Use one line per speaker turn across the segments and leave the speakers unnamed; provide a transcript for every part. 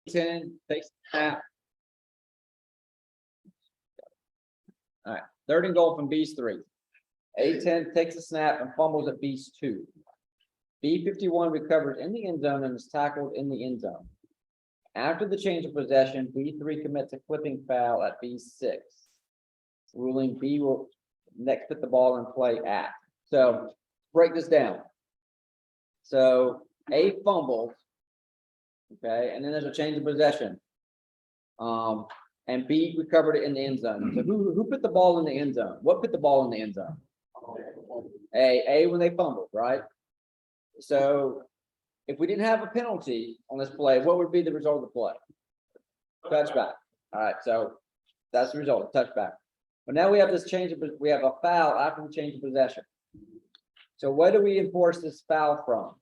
A10 takes a snap. All right, 3rd and goal from B's 3. A10 takes a snap and fumbles at B's 2. B51 recovers in the end zone and is tackled in the end zone. After the change of possession, B3 commits a flipping foul at B6, ruling B will next put the ball in play at. So break this down. So A fumbles, okay, and then there's a change of possession. And B recovered it in the end zone. So who put the ball in the end zone? What put the ball in the end zone? A when they fumbled, right? So if we didn't have a penalty on this play, what would be the result of the play? Touchback. All right, so that's the result, touchback. But now we have this change of, we have a foul after the change of possession. So what do we enforce this foul from?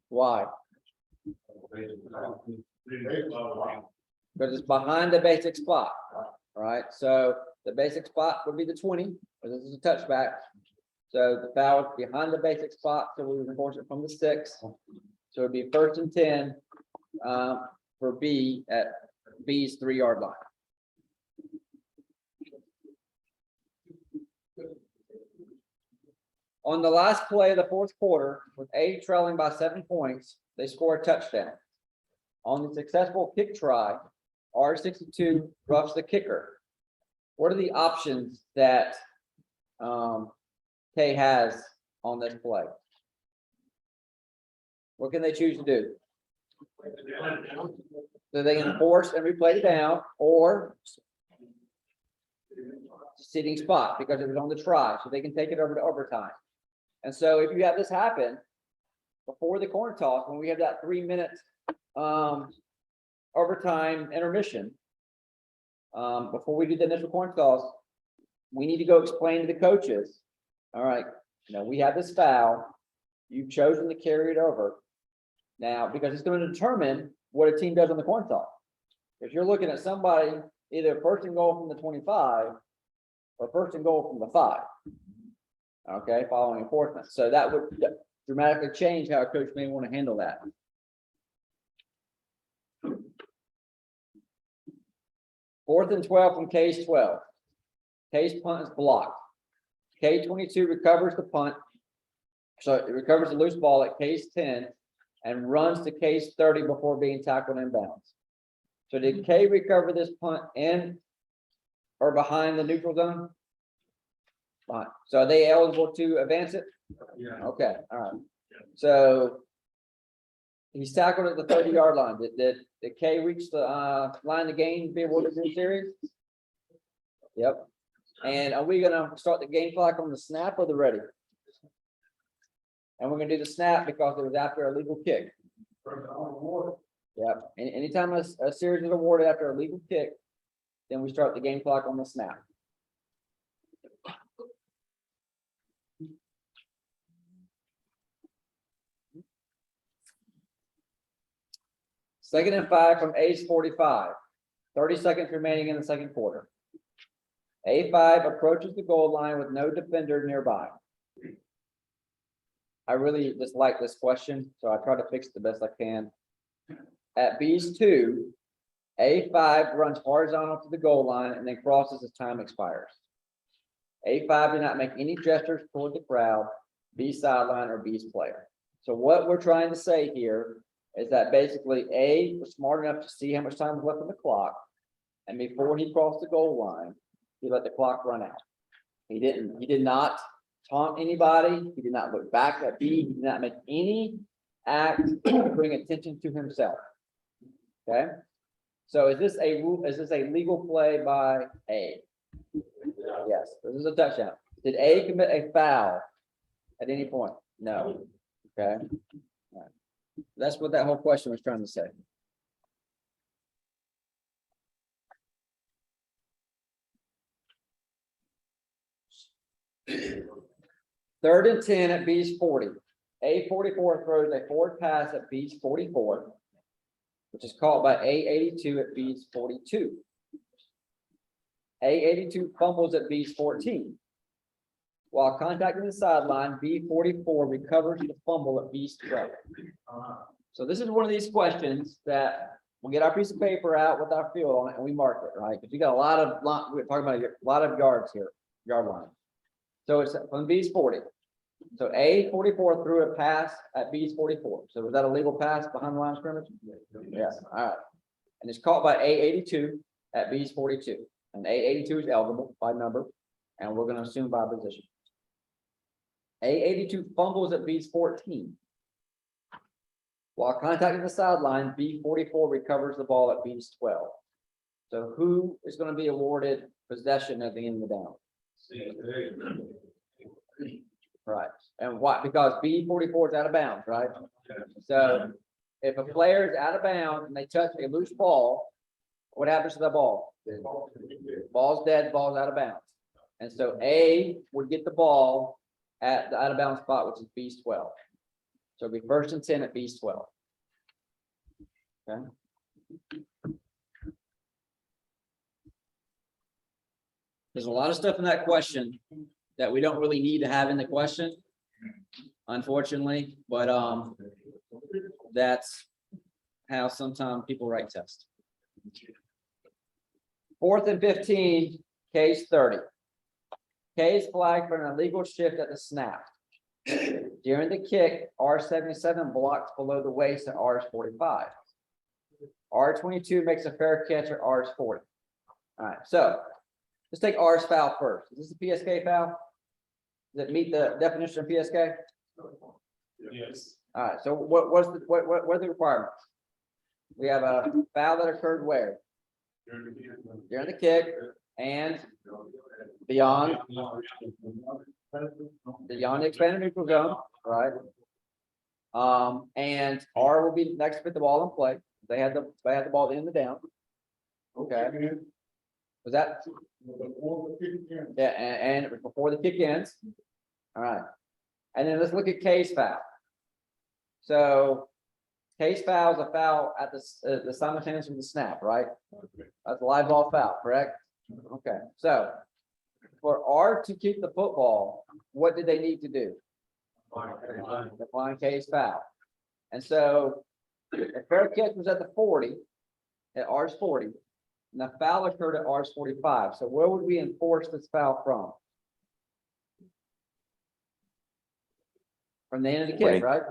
Why? Because it's behind the basic spot, right? So the basic spot would be the 20, because this is a touchback. So the foul is behind the basic spot, so we would enforce it from the 6. So it'd be 1st and 10 for B at B's 3-yard line. On the last play of the 4th quarter, with A trailing by 7 points, they score a touchdown. On the successful kick try, R62 roughs the kicker. What are the options that K has on this play? What can they choose to do? So they can enforce and replay it down, or sitting spot because it was on the try, so they can take it over to overtime. And so if you have this happen before the coin toss, when we have that 3-minute overtime intermission, before we do the initial coin toss, we need to go explain to the coaches, all right, we have this foul, you've chosen to carry it over. Now, because it's going to determine what a team does on the coin toss. If you're looking at somebody, either 1st and goal from the 25 or 1st and goal from the 5. Okay, following enforcement. So that would dramatically change how a coach may want to handle that. Fourth and 12 from K's 12. K's punt is blocked. K22 recovers the punt. So it recovers the loose ball at K's 10 and runs to K's 30 before being tackled inbounds. So did K recover this punt in or behind the neutral zone? Fine. So are they eligible to advance it?
Yeah.
Okay, all right. So he's tackled at the 30-yard line. Did K reach the line of gain to be able to do series? Yep. And are we gonna start the game clock on the snap or the ready? And we're gonna do the snap because it was after a legal kick. Yep. And anytime a series is awarded after a legal kick, then we start the game clock on the snap. Second and 5 from A's 45. 30 seconds remaining in the 2nd quarter. A5 approaches the goal line with no defender nearby. I really dislike this question, so I try to fix it the best I can. At B's 2, A5 runs horizontal to the goal line and then crosses as time expires. A5 did not make any gestures toward the crowd, B's sideline, or B's player. So what we're trying to say here is that basically A was smart enough to see how much time was left on the clock, and before he crossed the goal line, he let the clock run out. He did not taunt anybody, he did not look back at B, he did not make any act to bring attention to himself. Okay, so is this a legal play by A? Yes, this is a touchdown. Did A commit a foul at any point? No. Okay. All right. That's what that whole question was trying to say. Third and 10 at B's 40. A44 throws a forward pass at B's 44, which is caught by A82 at B's 42. A82 fumbles at B's 14. While contacting the sideline, B44 recovers the fumble at B's 12. So this is one of these questions that we'll get our piece of paper out with our field on it and we mark it, right? Because you got we're talking about a lot of yards here, yard line. So it's from B's 40. So A 44 threw a pass at B's 44. So was that a legal pass behind the line of scrimmage? Yes. All right. And it's caught by A 82 at B's 42. And A 82 is eligible by number, and we're going to assume by position. A 82 fumbles at B's 14. While contacting the sideline, B 44 recovers the ball at B's 12. So who is going to be awarded possession at the end of the down? Right. And why? Because B 44 is out of bounds, right? So if a player is out of bounds and they touch a loose ball, what happens to the ball? Ball's dead, ball's out of bounds. And so A would get the ball at the out of bounds spot, which is B's 12. So it'll be 1st and 10 at B's 12. Okay. There's a lot of stuff in that question that we don't really need to have in the question, unfortunately, but that's how sometimes people write tests. 4th and 15, case 30. K is flagged for an illegal shift at the snap. During the kick, R77 blocks below the waist at R45. R22 makes a fair catch at R40. All right, so let's take R's foul first. Is this a PSK foul? Does it meet the definition of PSK?
Yes.
All right, so what are the requirements? We have a foul that occurred where? During the kick and beyond the expanded neutral zone, right? And R will be next to put the ball in play. They had the ball in the down. Okay. Was that? Yeah, and it was before the kick ends. All right. And then let's look at K's foul. So K's foul is a foul at the simultaneous with the snap, right? That's a live ball foul, correct? Okay. So for R to keep the football, what did they need to do? Define K's foul. And so the fair catch was at the 40, at R's 40, and the foul occurred at R's 45. So where would we enforce this foul from? From the end of the kick, right?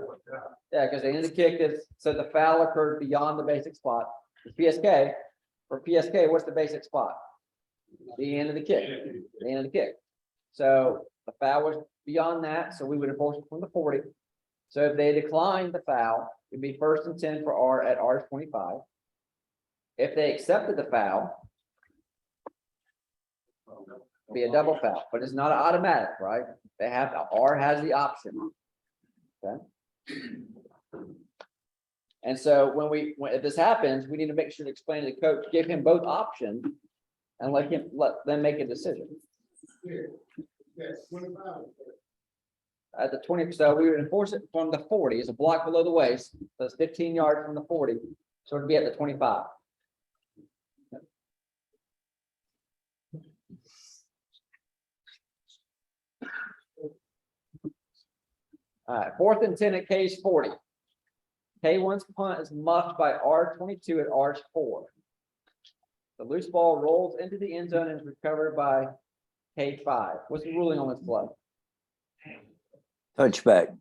Yeah, because the end of the kick is, so the foul occurred beyond the basic spot. The PSK, for PSK, what's the basic spot? The end of the kick, the end of the kick. So the foul was beyond that, so we would enforce it from the 40. So if they declined the foul, it'd be 1st and 10 for R at R's 25. If they accepted the foul, it'd be a double foul, but it's not an automatic, right? They have, R has the option. Okay. And so if this happens, we need to make sure to explain to the coach, give him both options and let them make a decision. At the 20, so we would enforce it from the 40. It's a block below the waist. So it's 15 yards from the 40. So it'd be at the 25. All right, 4th and 10 at K's 40. K1's punt is muffed by R22 at R's 4. The loose ball rolls into the end zone and is recovered by K5. What's the ruling on this play?
Touchback.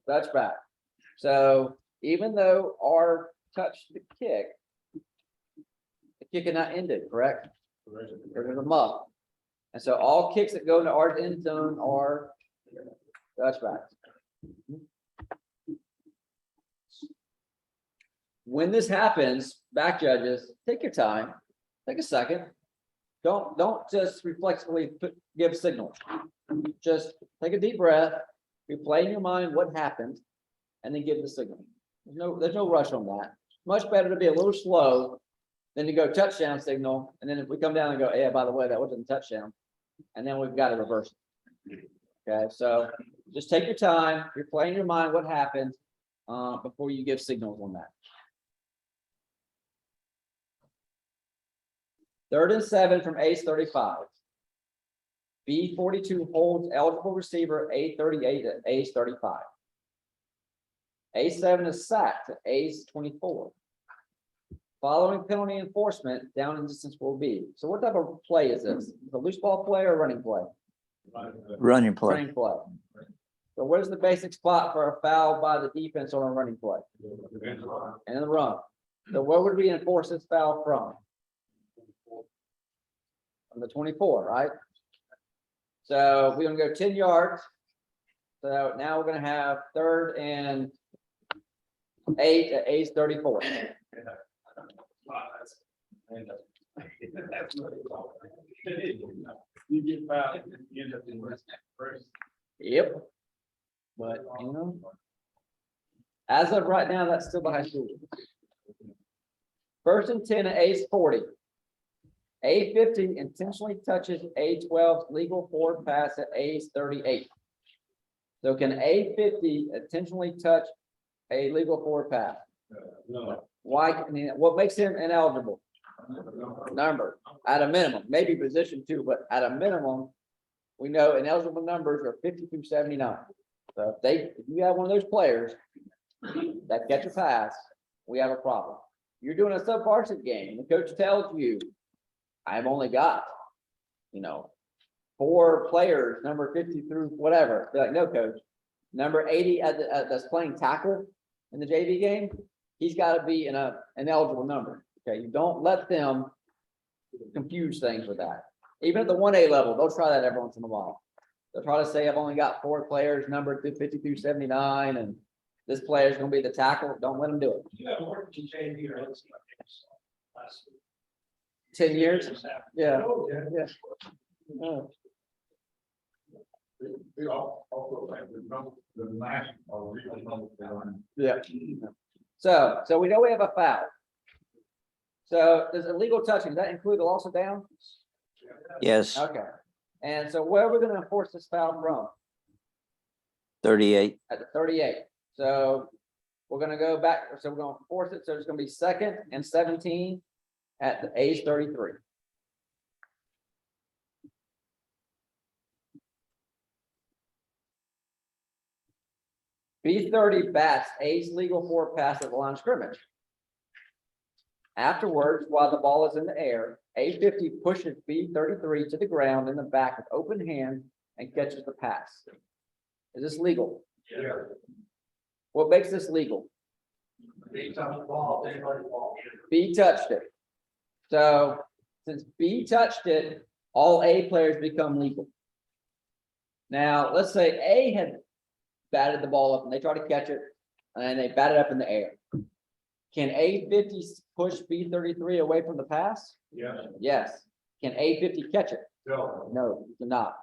Touchback. So even though R touched the kick had not ended, correct? There's a muff. And so all kicks that go into R's end zone are touchbacks. When this happens, back judges, take your time, take a second. Don't just reflexively give signals. Just take a deep breath, replay in your mind what happened, and then give the signal. There's no rush on that. Much better to be a little slow than to go touchdown signal, and then if we come down and go, yeah, by the way, that wasn't a touchdown, and then we've got to reverse it. Okay, so just take your time, replay in your mind what happened before you give signals on that. 3rd and 7 from A's 35. B42 holds eligible receiver A38 at A's 35. A7 is sacked to A's 24. Following penalty enforcement, down and distance will be. So what type of play is this? A loose ball play or running play?
Running play.
Running play. So what is the basic spot for a foul by the defense on a running play? And the run. So where would we enforce this foul from? From the 24, right? So we're gonna go 10 yards. So now we're gonna have 3rd and 8 at A's 34.
You get fouled, you end up in first.
Yep. But, as of right now, that's still the high school. 1st and 10 at A's 40. A50 intentionally touches A12's legal forward pass at A's 38. So can A50 intentionally touch a legal forward pass?
No.
Why, what makes him ineligible? Number, at a minimum, maybe position too, but at a minimum, we know ineligible numbers are 50 through 79. So if you have one of those players that catch a pass, we have a problem. You're doing a sub-varsity game, the coach tells you, I've only got, 4 players, number 50 through whatever. They're like, no, coach, number 80 that's playing tackle in the JV game, he's got to be in an eligible number. Okay, you don't let them confuse things with that. Even at the 1A level, they'll try that every once in a while. They'll try to say, I've only got 4 players numbered through 50 through 79, and this player is going to be the tackle. Don't let them do it.
Yeah, more than JV or
10 years? Yeah.
Oh, yeah.
Yeah. Oh.
We also have the national regional.
Yeah. So we know we have a foul. So does illegal touching, does that include a loss of down?
Yes,
Okay. And so where are we going to enforce this foul from?
38.
At the 38. So we're going to go back. So we're going to force it. So it's going to be 2nd and 17 at the A's 33. B30 bats A's legal forward pass at the line of scrimmage. Afterwards, while the ball is in the air, A50 pushes B33 to the ground in the back with open hand and catches the pass. Is this legal?
Yeah.
What makes this legal?
They touch the ball, they touch the ball.
B touched it. So since B touched it, all A players become legal. Now, let's say A had batted the ball up and they try to catch it and they bat it up in the air. Can A50 push B33 away from the pass?
Yeah.
Yes. Can A50 catch it?
No.
No, you cannot.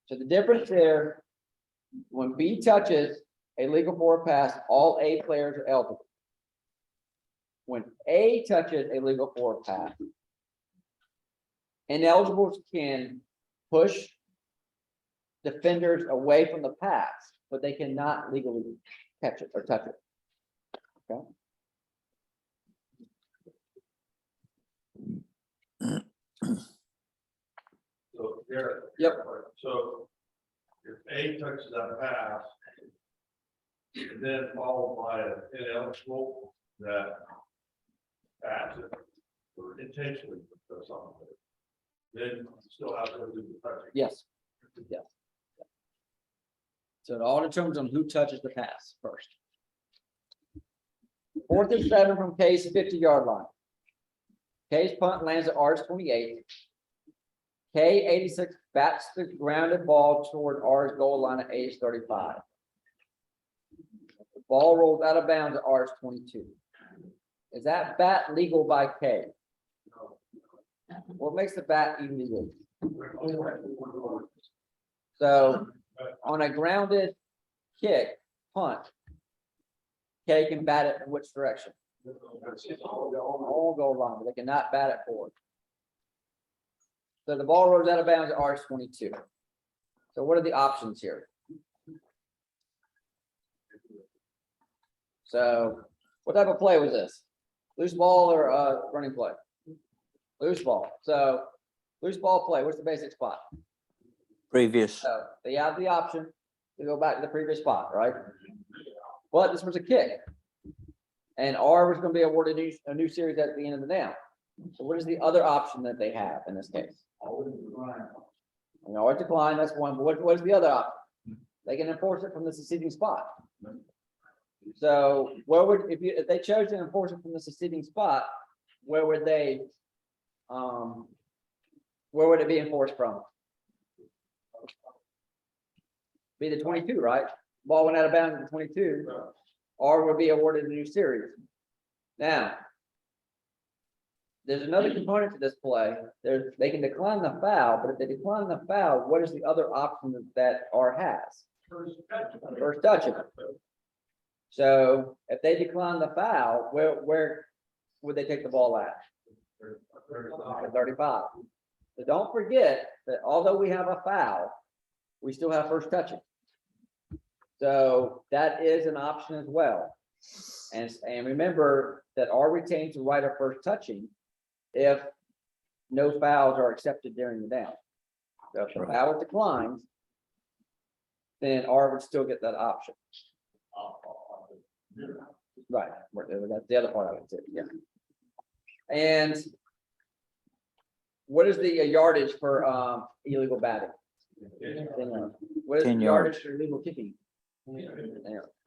So the difference there, when B touches a legal forward pass, all A players are eligible. When A touches a legal forward pass, ineligibles can push defenders away from the pass, but they cannot legally catch it or touch it. Okay.
So there.
Yep.
So if A touches that pass, then followed by an ineligible that passes or intentionally does something, then you still have to do the touching.
Yes. Yes. So it all determines on who touches the pass first. 4th and 7 from K's 50-yard line. K's punt lands at R's 28. K86 bats the grounded ball toward R's goal line at A's 35. The ball rolls out of bounds at R's 22. Is that bat legal by K? What makes the bat illegal? So on a grounded kick, punt, K can bat it in which direction? All goal line, but they cannot bat it forward. So the ball rolls out of bounds at R's 22. So what are the options here? So what type of play was this? Loose ball or running play? Loose ball. So loose ball play, what's the basic spot?
Previous.
So they have the option to go back to the previous spot, right? but this was a kick. And R was gonna be awarded a new series at the end of the down. So what is the other option that they have in this case? And always decline, that's one, but what is the other option? They can enforce it from the succeeding spot. So where would, if they chose to enforce it from the succeeding spot, where would they, where would it be enforced from? Be the 22, right? Ball went out of bounds at the 22, or would be awarded a new series. Now, there's another component to this play. They can decline the foul, but if they decline the foul, what is the other option that R has? First touch it. So if they decline the foul, where would they take the ball at? 35. So don't forget that although we have a foul, we still have first touching. So that is an option as well. And remember that R retains the right of first touching if no fouls are accepted during the down. So if the foul declines, then R would still get that option. Right, that's the other part of it too, yeah. And what is the yardage for illegal batting? What is the
10
yardage
yards.
for illegal kicking?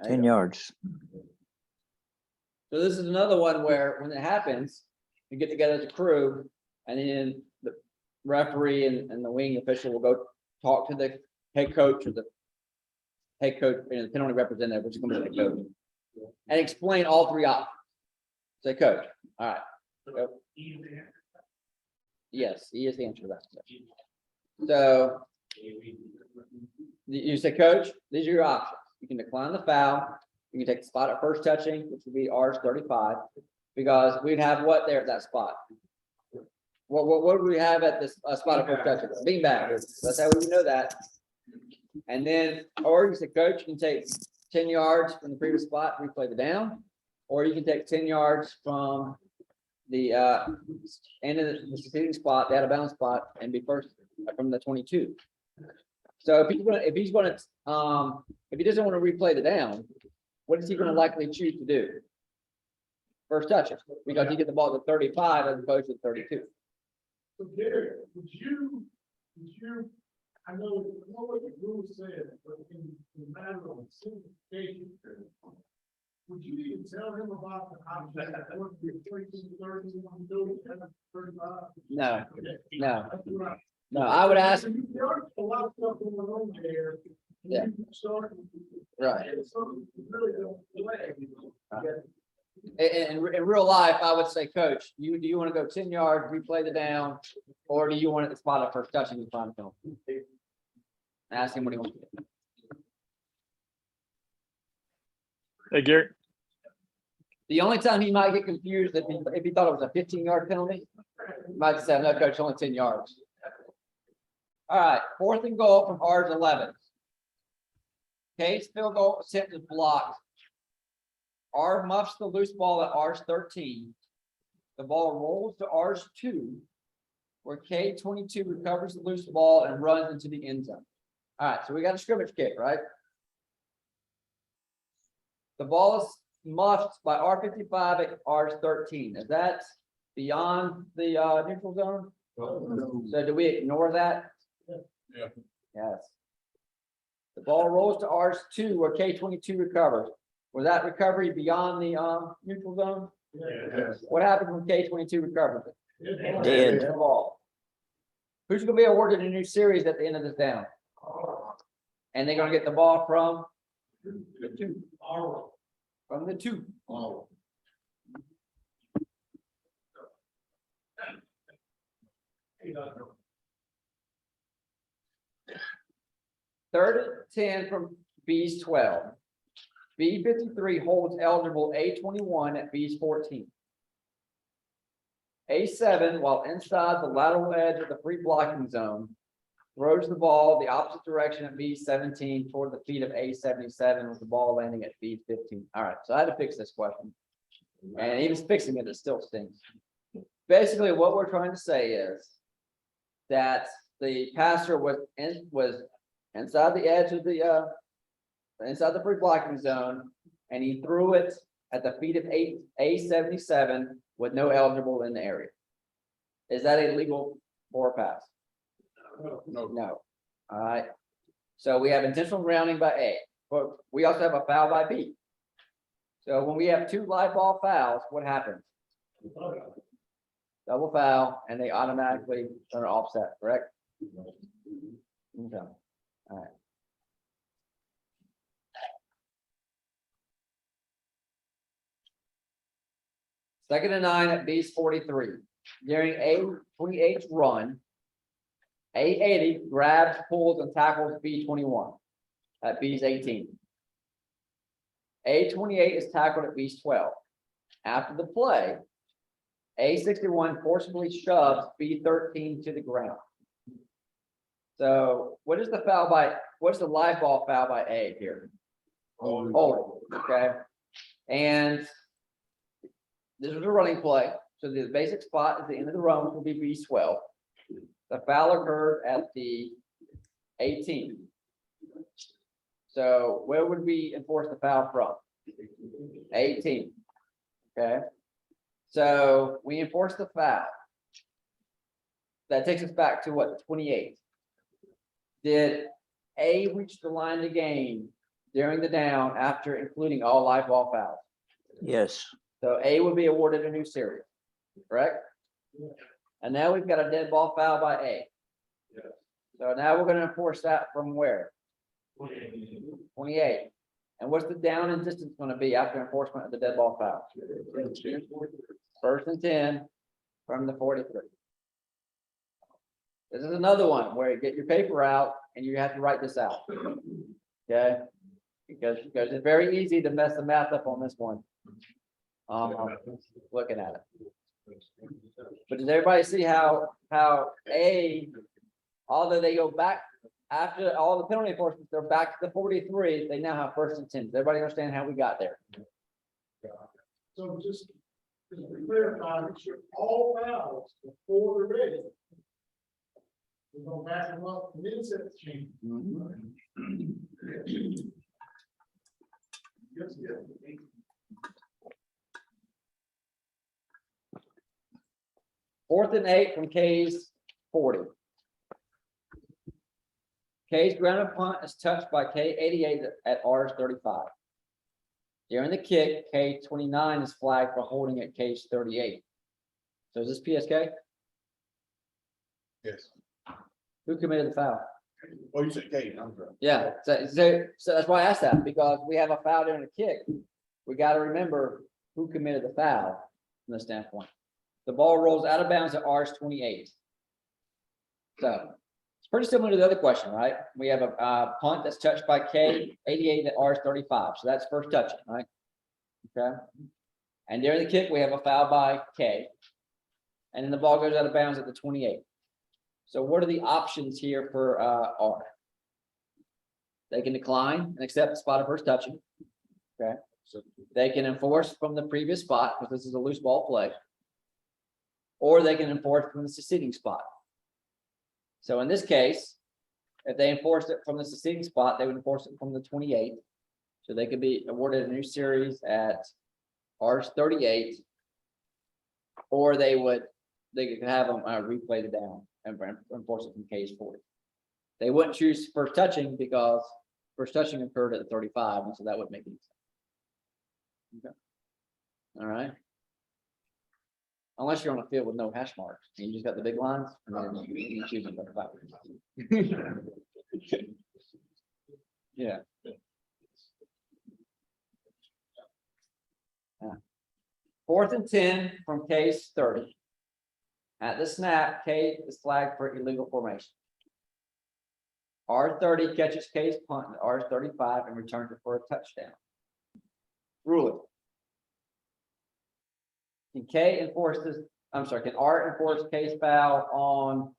10 yards.
So this is another one where when it happens, you get together as a crew, and then the referee and the wing official will go talk to the head coach or the head coach and the penalty representative, which is going to be the head coach, and explain all three options. Say, coach, all right. Go. Yes, he is the answer to that. So you say, coach, these are your options. You can decline the foul. You can take the spot at first touching, which would be R's 35, because we'd have what there at that spot? What would we have at this spot at first touching? Beanbag. That's how we know that. And then, or you say, coach, you can take 10 yards from the previous spot, replay the down, or you can take 10 yards from the end of the succeeding spot, the out of bounds spot, and be first from the 22. So if he doesn't want to replay the down, what is he going to likely choose to do? First touch it, because you get the ball to 35 as opposed to 32.
So Gary, would you, I know what the rule says, but in the matter of simplification, would you even tell him about the option that work with 30, 35?
No, no,
That's what I-
no. I would ask.
There's a lot of stuff going on there.
Yeah. Right. In real life, I would say, coach, do you want to go 10 yards, replay the down, or do you want it to spot up first touching the final film? Ask him what he wants to do.
Hey, Gary.
The only time he might get confused if he thought it was a 15-yard penalty, he might say, no, coach, only 10 yards. All right, 4th and goal from R's 11. Cade's field goal attempt is blocked. R muffs the loose ball at R's 13. The ball rolls to R's 2, where Cade 22 recovers the loose ball and runs into the end zone. All right, so we got a scrimmage kick, right? The ball is muffed by R55 at R's 13. Is that beyond the neutral zone? So do we ignore that?
Yeah.
Yes. The ball rolls to R's 2, where K22 recovers. Was that recovery beyond the neutral zone?
Yes.
What happened when K22 recovered it?
Dead.
The ball. Who's going to be awarded a new series at the end of this down? And they're going to get the ball from the 2. From the 2. Third and 10 from B's 12. B 53 holds eligible A21 at B's 14. A7, while inside the lateral edge of the free blocking zone, throws the ball the opposite direction at B 17 toward the feet of A77, with the ball landing at B 15. All right, so I had to fix this question. And even fixing it, it still stinks. Basically, what we're trying to say is that the passer was inside the edge of the inside the free blocking zone, and he threw it at the feet of A77 with no eligible in the area. Is that illegal for a pass? No. All right. So we have intentional grounding by A, but we also have a foul by B. So when we have two live ball fouls, what happens? Double foul, and they automatically turn offset, correct? Okay. All right. Second and 9 at B's 43. During A28's run, A80 grabs, pulls, and tackles B21 at B's 18. A28 is tackled at B's 12. After the play, A61 forcibly shoves B13 to the ground. So what is the foul by, what's the live ball foul by A here? Oh, okay. And this is a running play. So the basic spot at the end of the run will be B12. The foul occurred at the 18. So where would we enforce the foul from? 18. Okay. So we enforce the foul. That takes us back to what, 28. Did A reach the line to gain during the down after including all live ball fouls?
Yes.
So A would be awarded a new series, correct? And now we've got a dead ball foul by A.
Yes.
So now we're going to enforce that from where? 28. And what's the down and distance going to be after enforcement of the dead ball foul? First and 10 from the 43. This is another one where you get your paper out and you have to write this out. Okay? Because it's very easy to mess the math up on this one. Looking at it. But does everybody see how A, although they go back after all the penalty enforcement, they're back to the 43, they now have first and 10. Does everybody understand how we got there?
So just to clarify, all fouls before the red. We're gonna back them up, and then set the change. Yes, yes.
Fourth and 8 from K's 40. K's grounded punt is touched by K88 at R's 35. During the kick, K29 is flagged for holding at K's 38. So is this PSK?
Yes.
Who committed the foul?
Oh, you said Kate, I'm sorry.
Yeah, so that's why I asked that, because we have a foul during the kick. We got to remember who committed the foul from this standpoint. The ball rolls out of bounds at R's 28. So it's pretty similar to the other question, right? We have a punt that's touched by K88 at R's 35. So that's first touching, right? Okay. And during the kick, we have a foul by K. And then the ball goes out of bounds at the 28. So what are the options here for R? They can decline and accept the spot of first touching. Okay. So they can enforce from the previous spot, because this is a loose ball play. Or they can enforce from the succeeding spot. So in this case, if they enforced it from the succeeding spot, they would enforce it from the 28. So they could be awarded a new series at R's 38. Or they could have them replay it down and enforce it from K's 40. They wouldn't choose first touching because first touching occurred at the 35, and so that would make any sense. Okay. All right. Unless you're on a field with no hash marks, and you just got the big lines, and then you choose them 35. Yeah. Fourth and 10 from K's 30. At the snap, K is flagged for illegal formation. R30 catches K's punt at R35 and returns it for a touchdown. Ruling. Can R enforce K's foul on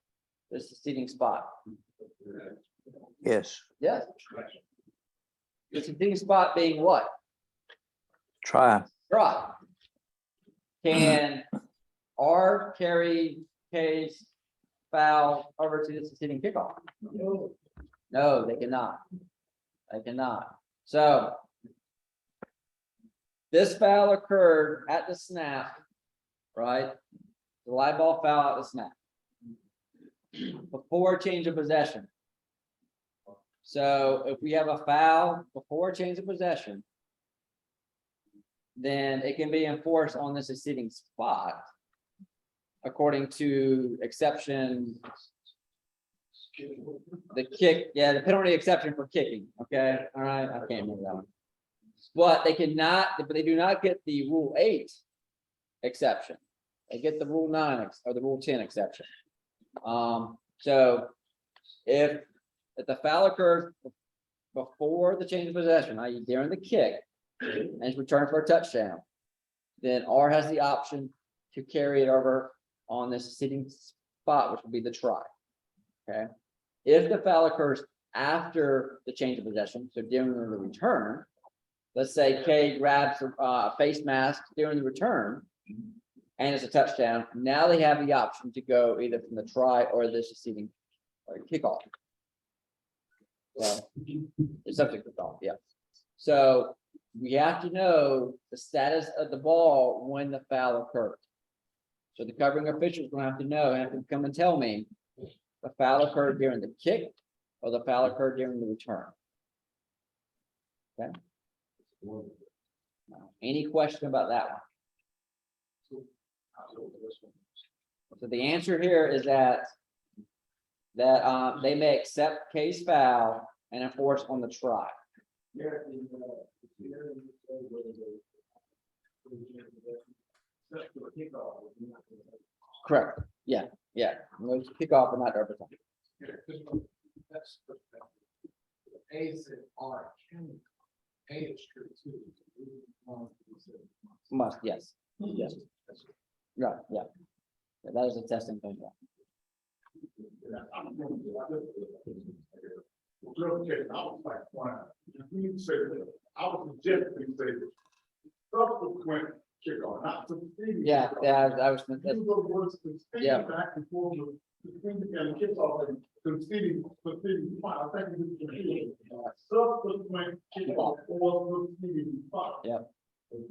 the succeeding spot?
Yes.
Yes. The succeeding spot being what?
Try.
Try. Can R carry K's foul over to the succeeding kickoff? No, they cannot. They cannot. So This foul occurred at the snap, right? The live ball foul at the snap. Before change of possession. So if we have a foul before change of possession, then it can be enforced on the succeeding spot. According to exception. The kick, yeah, the penalty exception for kicking, okay, all right, I can't remember that one. But they do not get the Rule 8 exception. They get the Rule 9 or the Rule 10 exception. So if the foul occurs before the change of possession, i.e. during the kick, and it's returned for a touchdown, then R has the option to carry it over on this sitting spot, which will be the try. Okay. If the foul occurs after the change of possession, so during the return, let's say K grabs a face mask during the return, and it's a touchdown. Now they have the option to go either from the try or the succeeding kickoff. Well, it's subject to kickoff, yeah. So we have to know the status of the ball when the foul occurred. So the covering official is going to have to know, and have to come and tell me the foul occurred during the kick or the foul occurred during the return. Okay. Now, any question about that one? So the answer here is that they may accept case foul and enforce on the try. Correct. Yeah. Those kickoff and not overtime.
A said R, A is true too.
Must, yes. Yes. Right, yeah. Yeah, that is a testing thing, yeah.
I was suggesting say subsequent kickoff, not succeeding.
Yeah, I was,
Use those words succeeding
Yeah.
back and forth, succeeding and kickoff and succeeding. I think it's confusing. Subsequent kickoff or succeeding spot.
Yeah.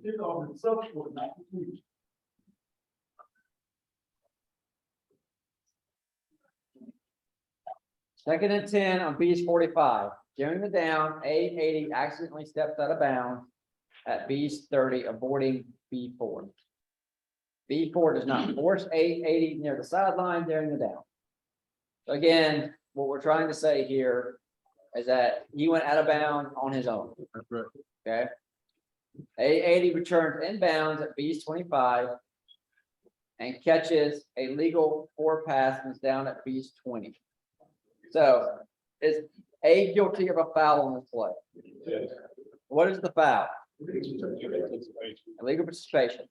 Kickoff is subsequent, not succeeding.
second and 10 on B's 45. During the down, A80 accidentally steps out of bounds at B's 30, avoiding B4. B4 does not force A80 near the sideline during the down. So again, what we're trying to say here is that he went out of bounds on his own.
That's right.
Okay. A80 returns inbounds at B's 25 and catches a legal 4 pass and is down at B's 20. So is A guilty of a foul on this play?
Yes.
What is the foul? Illegal participation.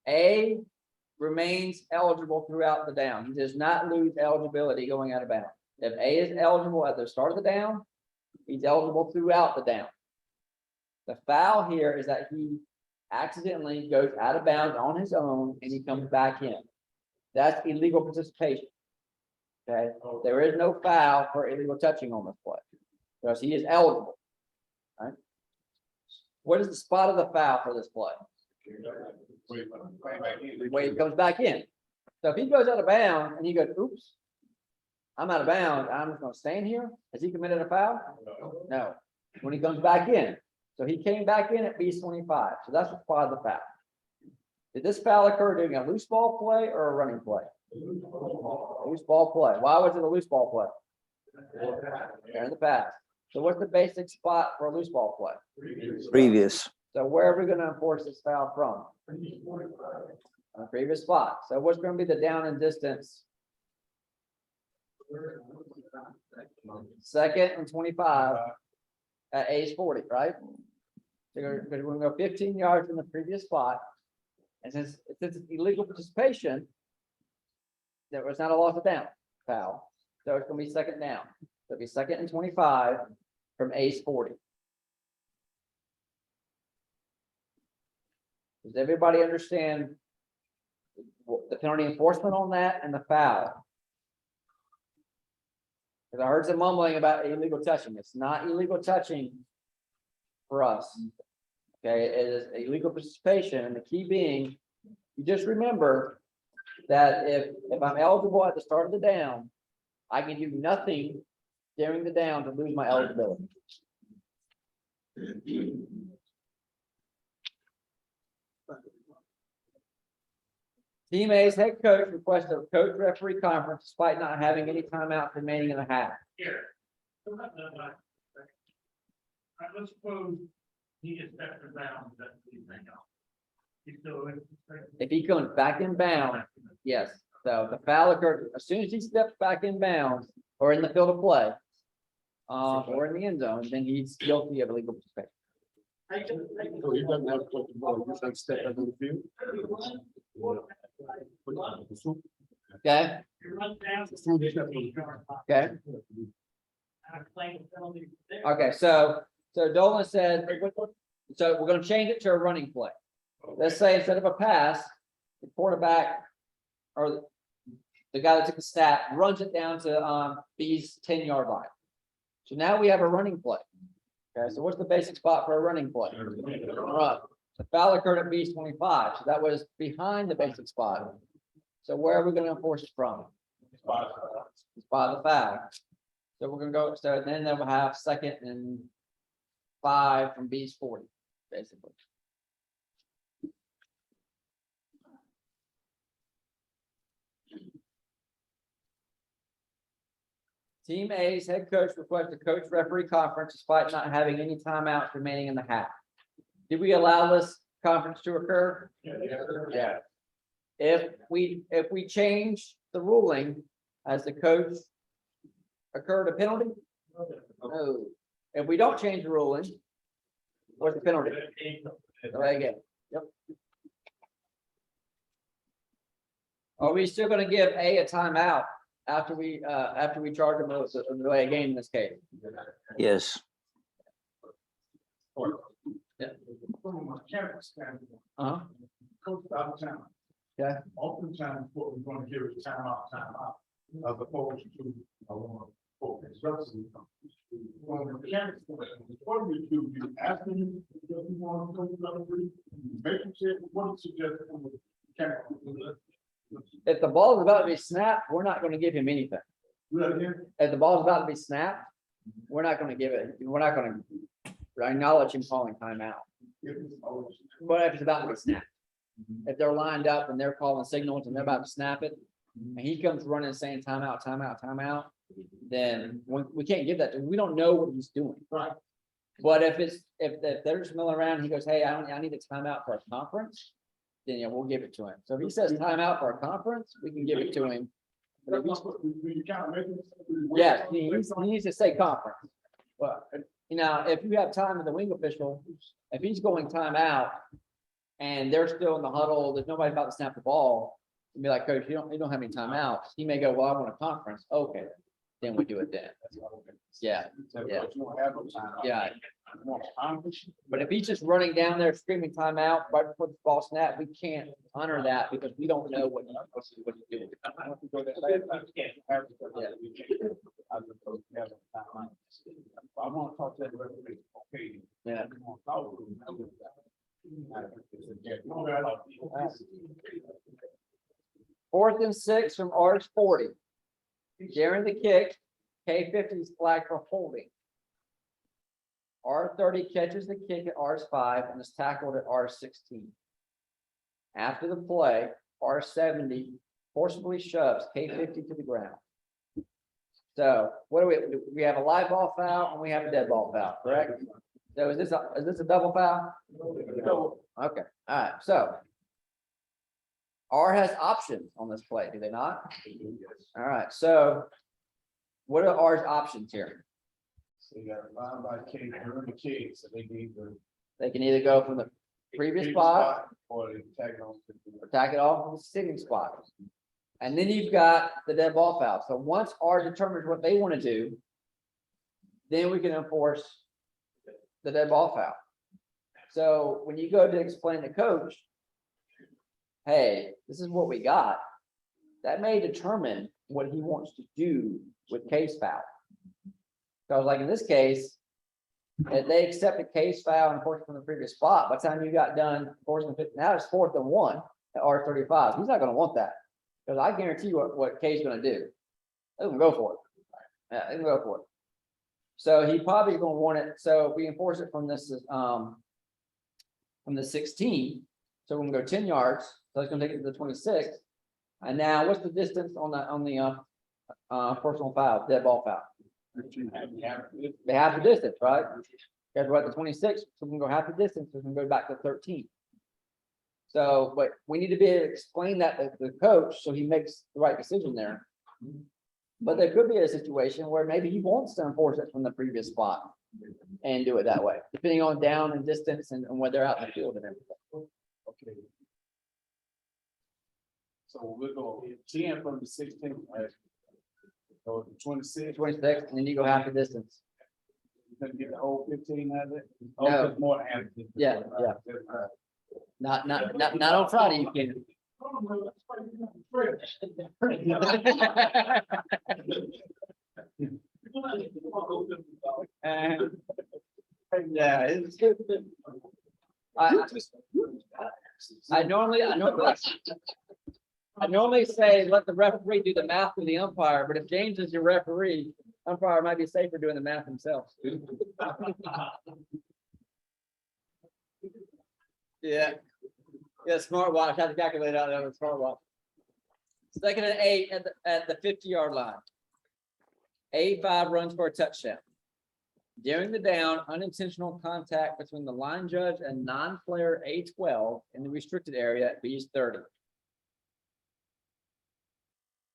A remains eligible throughout the down. He does not lose eligibility going out of bounds. If A is eligible at the start of the down, he's eligible throughout the down. The foul here is that he accidentally goes out of bounds on his own and he comes back in. That's illegal participation. Okay, there is no foul for illegal touching on this play because he is eligible. Right? What is the spot of the foul for this play? When he comes back in. So if he goes out of bounds and he goes, oops, I'm out of bounds, I'm just gonna stand here. Has he committed a foul? No. When he comes back in. So he came back in at B25. So that's the spot of the foul. Did this foul occur during a loose ball play or a running play? Loose ball play. Why was it a loose ball play? During the pass. So what's the basic spot for a loose ball play?
Previous.
So where are we gonna enforce this foul from? On the previous spot. So what's gonna be the down and distance? Second and 25 at age 40, right? So we're gonna go 15 yards from the previous spot. And since it's illegal participation, there was not a loss of down foul. So it's gonna be second down. So it'll be second and 25 from age 40. Does everybody understand the penalty enforcement on that and the foul? Because I heard some mumbling about illegal touching. It's not illegal touching for us. Okay, it is illegal participation, and the key being, you just remember that if I'm eligible at the start of the down, I can do nothing during the down to lose my eligibility. Team A's head coach requested a coach referee conference despite not having any timeout remaining in the half.
Here. Let's suppose he gets back to bounds, that's the thing. He's still in.
If he comes back in bounds, yes, so the foul occurred, as soon as he steps back in bounds or in the field of play. Or in the end zone, then he's guilty of illegal participation.
So he doesn't have to put the ball, just like step out of the field.
Okay, okay, okay, so Dolan said, so we're gonna change it to a running play. Let's say instead of a pass, the quarterback or the guy that took the snap runs it down to B's 10-yard line. So now we have a running play. Okay, so what's the basic spot for a running play? Run. The foul occurred at B's 25, so that was behind the basic spot. So where are we gonna enforce it from? Spot of the foul. So we're gonna go, so then we'll have 2nd and 5 from B's 40, basically. Team A's head coach requested a coach referee conference despite not having any timeouts remaining in the half. Did we allow this conference to occur? Yeah. If we change the ruling, has the coach occurred a penalty? No. If we don't change the ruling, what's the penalty? Right again. Yep. Are we still gonna give A timeout after we charge him a delay game in this case?
Yes.
From a mechanical standpoint,
Uh-huh.
coach out of town.
Okay.
Oftentimes, what we're gonna give is timeout, as opposed to, I want to focus. From a mechanical standpoint, what do you ask him if you want to coach referee, making sure what is suggested from the mechanical.
If the ball is about to be snapped, we're not gonna give him anything. If the ball is about to be snapped, we're not gonna give it, we're not gonna acknowledge him calling timeout. But if it's about to be snapped, if they're lined up and they're calling signals and they're about to snap it, and he comes running saying timeout, timeout, timeout, then we can't give that to him. We don't know what he's doing.
Right.
But if they're just milling around, and he goes, hey, I need a timeout for a conference, then yeah, we'll give it to him. So if he says timeout for a conference, we can give it to him. But if he's- Yes, he needs to say conference. Well, you know, if you have time with the wing official, if he's going timeout and they're still in the huddle, there's nobody about to snap the ball, and be like, coach, you don't have any timeouts. He may go, well, I want a conference. Okay, then we do it then. Yeah, yeah. Yeah. But if he's just running down there screaming timeout right before the ball snap, we can't honor that because we don't know what he's doing.
I want to talk to that referee. Okay.
Yeah. Fourth and 6 from R's 40. During the kick, K50 is flagged for holding. R30 catches the kick at R's 5 and is tackled at R's 16. After the play, R70 forcibly shoves K50 to the ground. So what do we have a live ball foul and we have a dead ball foul, correct? So is this a double foul? Okay, all right, so R has options on this play, do they not? All right, so what are R's options here?
So you got a line by K, during the K, so they need the.
They can either go from the previous spot
or they tag on.
or tack it off from the sitting spot. And then you've got the dead ball foul. So once R determines what they want to do, then we can enforce the dead ball foul. So when you go to explain to coach, hey, this is what we got, that may determine what he wants to do with case foul. So I was like, in this case, if they accept a case foul and enforcement from the previous spot, by the time you got done enforcing, now it's 4th and 1 at R35. He's not gonna want that. Because I guarantee you what Kay's gonna do. They're gonna go for it. Yeah, they can go for it. So he probably gonna want it, so if we enforce it from this, from the 16, so we're gonna go 10 yards, so it's gonna take it to the 26. And now what's the distance on the personal foul, dead ball foul? They have the distance, right? Because we're at the 26, so we can go half the distance, we can go back to 13. So, but we need to be able to explain that to the coach, so he makes the right decision there. But there could be a situation where maybe he wants to enforce it from the previous spot and do it that way, depending on down and distance and when they're out in the field and everything.
Okay. So we're going 10 from the 16th, right? So the 26,
26, and then you go half the distance.
you're gonna get the whole 15 out of it?
No.
Oh, just more than half.
Yeah, yeah. Not on Friday, you can.
Oh, no, that's why you have a
Yeah, it's. I normally say let the referee do the math with the umpire, but if James is your referee, umpire might be safer doing the math himself. Yeah. Yeah, smartwatch. I had to calculate out on a smartwatch. 2nd and 8 at the 50-yard line. A5 runs for a touchdown. During the down, unintentional contact between the line judge and non-player A12 in the restricted area at B's 30.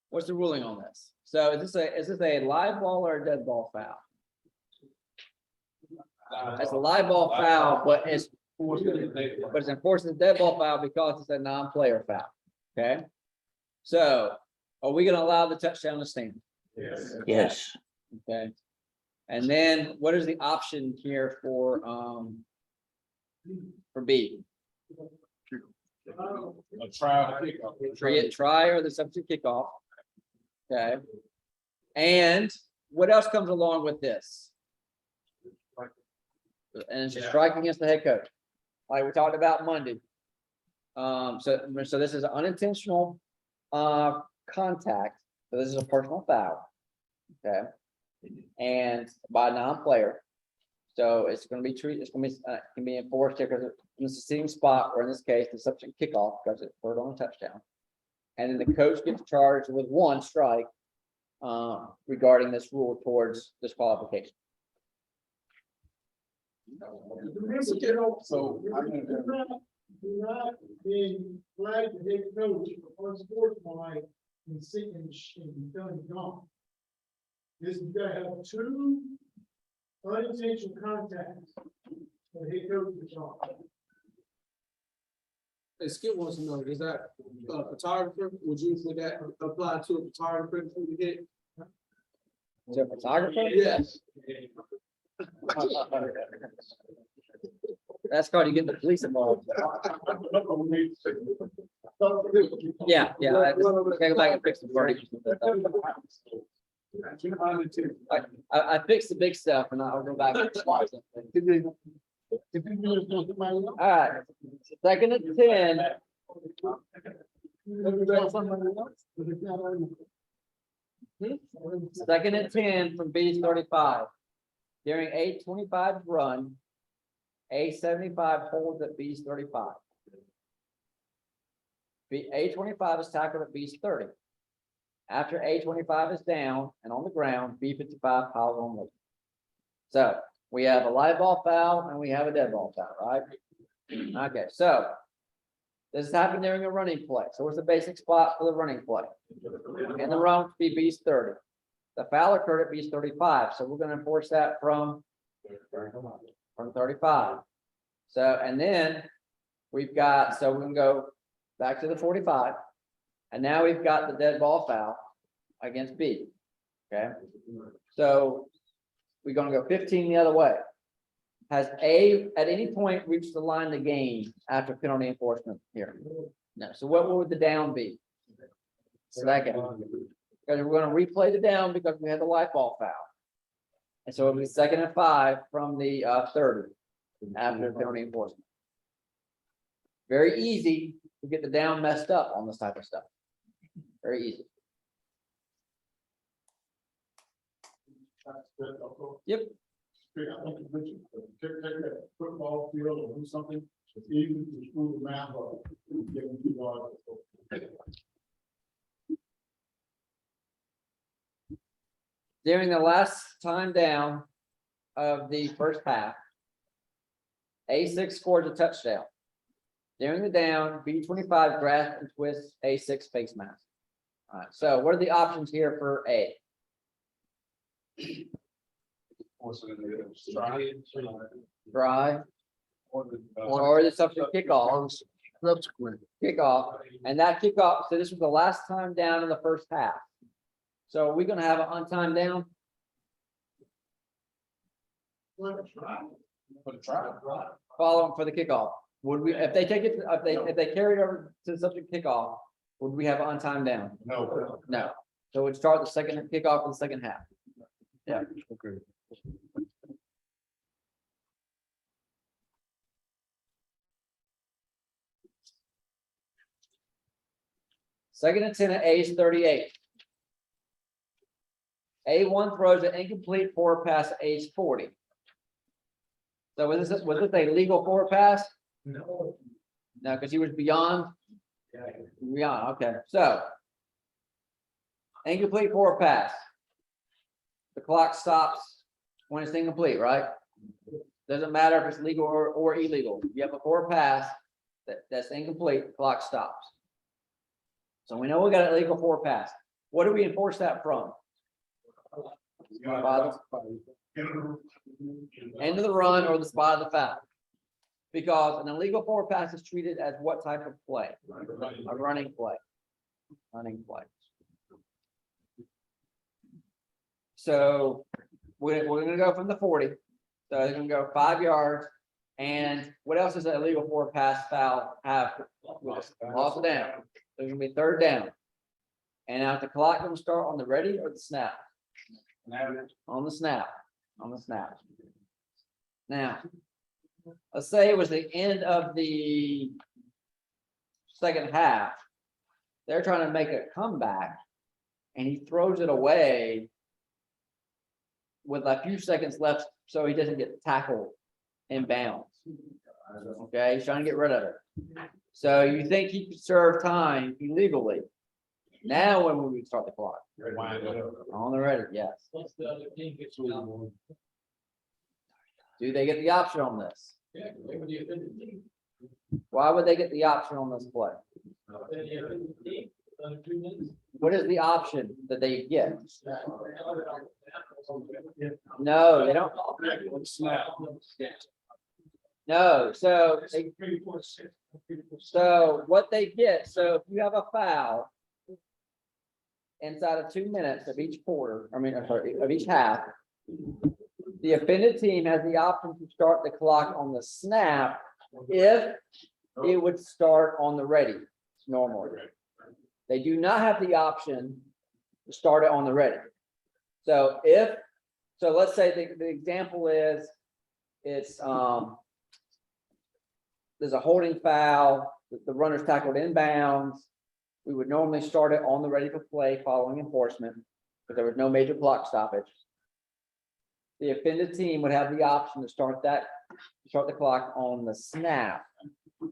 What's the ruling on this? So is this a live ball or a dead ball foul? It's a live ball foul, but it's enforced as a dead ball foul because it's a non-player foul. Okay. So are we going to allow the touchdown to stand?
Yes.
Okay. And then what is the option here for B?
A trial kickoff.
Try or the substitute kickoff. Okay. And what else comes along with this? And it's a strike against the head coach, like we talked about Monday. So this is an unintentional contact. So this is a personal foul. Okay. And by a non-player. So it's going to be treated, it's going to be, can be enforced here because it's a sitting spot, or in this case, the substitute kickoff because it's third on a touchdown. And then the coach gets charged with 1 strike regarding this rule towards disqualification.
So I'm gonna
do not being flagged the head coach for unsportsmanlike and sitting and feeling gone. This is gonna have 2 unintentional contacts. For the head coach is on.
Hey, Skip wants to know, is that a photographer? Would that apply to a photographer who we hit?
Is it a photographer?
Yes.
That's called you get the police involved. Yeah, yeah. I gotta go back and fix the party. I fixed the big stuff and I'll go back and watch it. All right, 2nd and 10. Second and 10 from B's 35. During A25 run, A75 holds at B's 35. A25 is tackled at B's 30. After A25 is down and on the ground, B55 piles on late. So we have a live ball foul and we have a dead ball foul, right? Okay, so this happened during a running play. So what's the basic spot for the running play? In the run, be B's 30. The foul occurred at B's 35. So we're going to enforce that from 35. So, and then we've got, so we're going to go back to the 45. And now we've got the dead ball foul against B. Okay. So we're going to go 15 the other way. Has A at any point reached the line to gain after penalty enforcement here? No. So what would the down be? Second. Because we're going to replay the down because we had the light ball foul. And so it'll be 2nd and 5 from the 30 after penalty enforcement. Very easy to get the down messed up on this type of stuff. Very easy. Yep.
I think you mentioned, take that football field or do something, it's easy to screw the map up. Get them 2 yards.
During the last time down of the first half, A6 scores a touchdown. During the down, B25 grasp and twist A6 face mask. All right, so what are the options here for A? Try, or the substitute kickoff,
Subsequent.
kickoff, and that kickoff, so this was the last time down in the first half. So are we gonna have an on time down? Following for the kickoff, would we, if they take it, if they carry it over to the subject kickoff, would we have on time down?
No.
No, so we'd start the second kickoff in the second half. Yeah.
Okay.
Second and 10 at A is 38. A1 throws an incomplete forward pass at age 40. So was this a legal forward pass?
No.
No, because he was beyond. Beyond, okay, so. Incomplete forward pass. The clock stops when it's incomplete, right? Doesn't matter if it's legal or illegal. You have a forward pass that's incomplete, the clock stops. So we know we got an illegal forward pass. What do we enforce that from? End of the run or the spot of the foul. Because an illegal forward pass is treated as what type of play? A running play. Running play. So we're gonna go from the 40. So they're gonna go 5 yards. And what else does an illegal forward pass foul have? Loss of down. There's gonna be 3rd down. And now the clock gonna start on the ready or the snap? On the snap. On the snap. Now, let's say it was the end of the second half. They're trying to make a comeback and he throws it away with a few seconds left so he doesn't get tackled in bounds. Okay, he's trying to get rid of it. So you think he could serve time illegally? Now when will we start the clock? On the ready, yes. Do they get the option on this? Why would they get the option on this play? What is the option that they get? No, they don't. No, so what they get, so if you have a foul inside of 2 minutes of each quarter, I'm sorry, of each half, the offended team has the option to start the clock on the snap if it would start on the ready normally. They do not have the option to start it on the ready. So let's say the example is it's there's a holding foul, the runner's tackled inbounds. We would normally start it on the ready for play following enforcement, because there was no major clock stoppage. The offended team would have the option to start the clock on the snap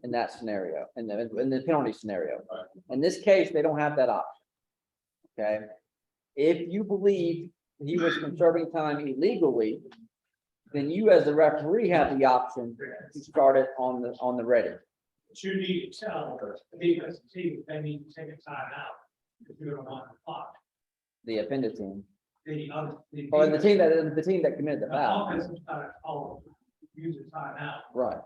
in that scenario, in the penalty scenario. In this case, they don't have that option. Okay, if you believe he was conserving time illegally, then you as the referee have the option to start it on the ready.
You need to tell because they need to take a time out. If you don't want the clock.
The offended team,
The
or the team that committed the foul.
offense gotta call, use a timeout.
Right.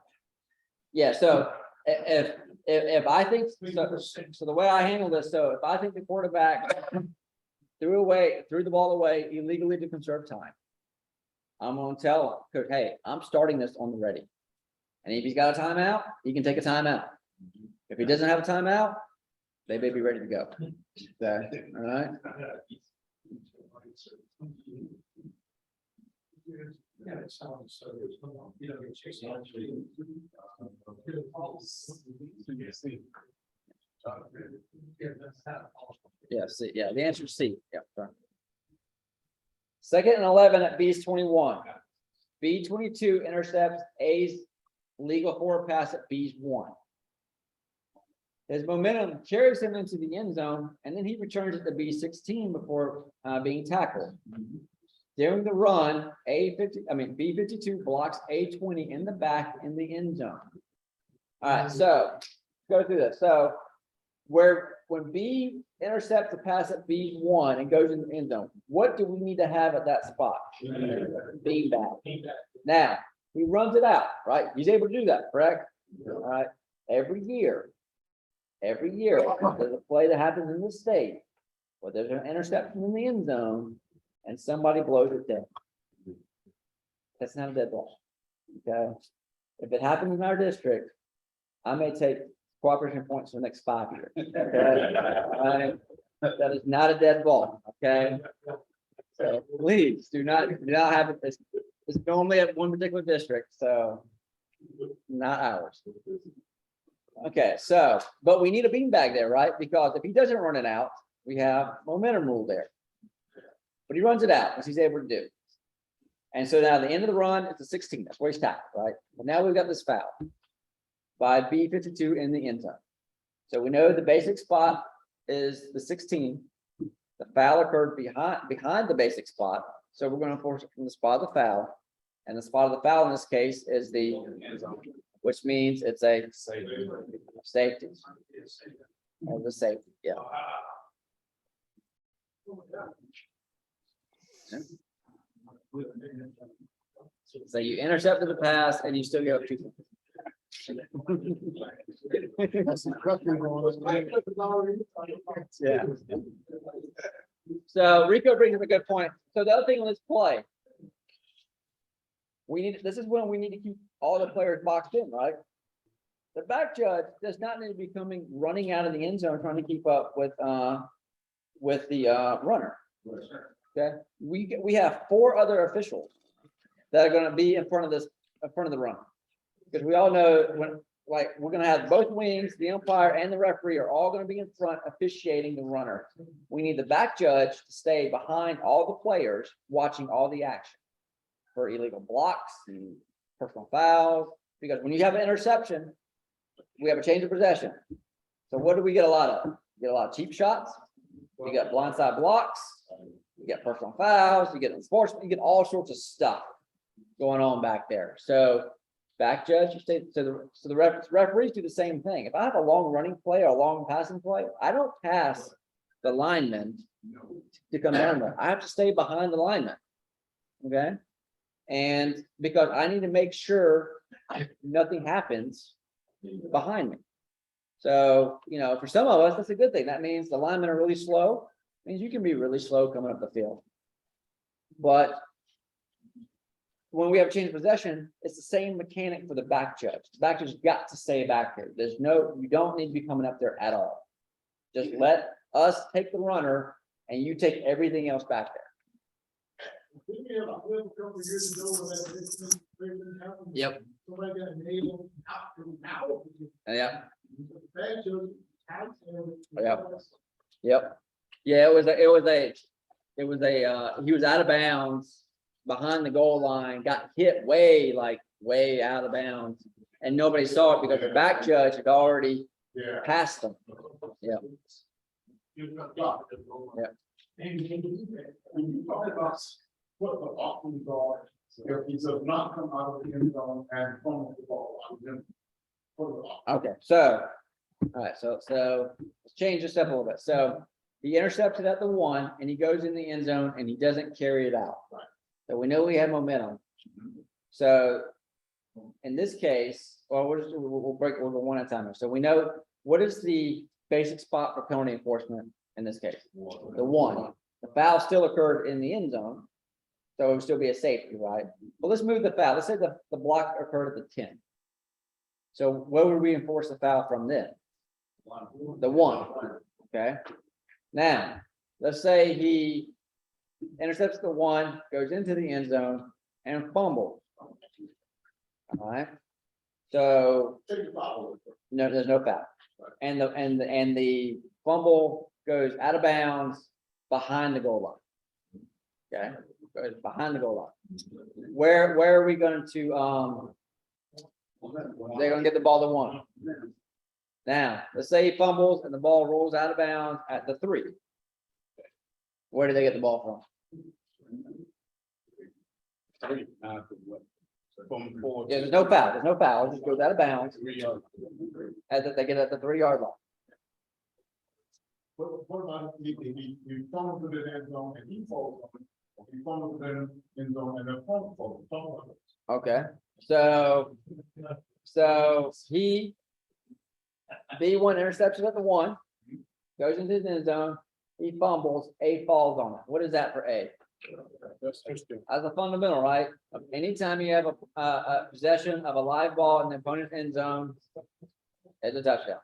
Yeah, so if I think, so the way I handle this, so if I think the quarterback threw the ball away illegally to conserve time, I'm gonna tell coach, hey, I'm starting this on the ready. And if he's got a timeout, he can take a timeout. If he doesn't have a timeout, they may be ready to go. Okay, all right.
Yeah, it sounds so, you know, it's just.
Yeah, C, yeah, the answer is C, yeah. Sorry. Second and 11 at B's 21. B 22 intercepts A's legal forward pass at B's 1. His momentum carries him into the end zone, and then he returns it to B 16 before being tackled. During the run, B 52 blocks A 20 in the back in the end zone. All right, so go through this. So when B intercepts the pass at B 1 and goes in the end zone, what do we need to have at that spot? Being back. Now, he runs it out, right? He's able to do that, correct? All right, every year, there's a play that happens in the state where there's an interception in the end zone and somebody blows it dead. That's not a dead ball. Okay. If it happens in our district, I may take cooperation points for the next 5 years. Okay. All right? That is not a dead ball. Okay. So please do not have it. It's normally at one particular district, so not ours. Okay, so, but we need a beanbag there, right? Because if he doesn't run it out, we have momentum rule there. But he runs it out, as he's able to do. And so now at the end of the run, it's a 16. That's where he's tackled, right? But now we've got this foul by B 52 in the end zone. So we know the basic spot is the 16. The foul occurred behind the basic spot. So we're going to enforce it from the spot of the foul. And the spot of the foul in this case is the, which means it's a safety. Or the safety, yeah. So you intercepted the pass and you still give up 2 points. Yeah. So Rico brings up a good point. So the other thing on this play, this is when we need to keep all the players boxed in, right? The back judge does not need to be running out of the end zone trying to keep up with the runner. Okay, we have 4 other officials that are going to be in front of the run, because we all know we're going to have both wings, the umpire and the referee are all going to be in front officiating the runner. We need the back judge to stay behind all the players watching all the action for illegal blocks and personal fouls, because when you have an interception, we have a change of possession. So what do we get a lot of? You get a lot of cheap shots, you get blindside blocks, you get personal fouls, you get enforcement, you get all sorts of stuff going on back there. So back judge, you stay, so the referees do the same thing. If I have a long running play or a long passing play, I don't pass the lineman to come down there. I have to stay behind the lineman. Okay. And because I need to make sure nothing happens behind me. So, for some of us, that's a good thing. That means the linemen are really slow. It means you can be really slow coming up the field. But when we have a change of possession, it's the same mechanic for the back judge. The back judge got to stay back here. You don't need to be coming up there at all. Just let us take the runner and you take everything else back there. Yep. Yeah. Yep. Yeah, he was out of bounds behind the goal line, got hit way out of bounds, and nobody saw it because the back judge had already passed them. Yeah. Yeah.
When you talk about what the options are, if he does not come out of the end zone and fumble the ball, then what are the options?
Okay, so, all right, so let's change this up a little bit. So he intercepted at the 1 and he goes in the end zone and he doesn't carry it out.
Right.
So we know we have momentum. So in this case, well, we'll go one at a time. So we know what is the basic spot for penalty enforcement in this case? The 1. The foul still occurred in the end zone, so it would still be a safety, right? But let's move the foul. Let's say the block occurred at the 10. So where would we enforce the foul from then? The 1. Okay. Now, let's say he intercepts the 1, goes into the end zone, and fumbles. All right, so
Take the foul.
no, there's no foul. And the fumble goes out of bounds behind the goal line. Okay, goes behind the goal line. Where are we going to, they're gonna get the ball to one. Now, let's say he fumbles and the ball rolls out of bounds at the 3. Where do they get the ball
From 4
from? Yeah, there's no foul, it just goes out of bounds,
3 yards.
they get at the 3-yard line.
What about if he fumbles to the end zone and he falls on it? Or he fumbles to the end zone and then falls.
Okay, so he, B1 interception at the 1, goes into the end zone, he fumbles, A falls on it. What is that for A?
That's interesting.
As a fundamental, right? Anytime you have a possession of a live ball in the opponent's end zone, it's a touchdown.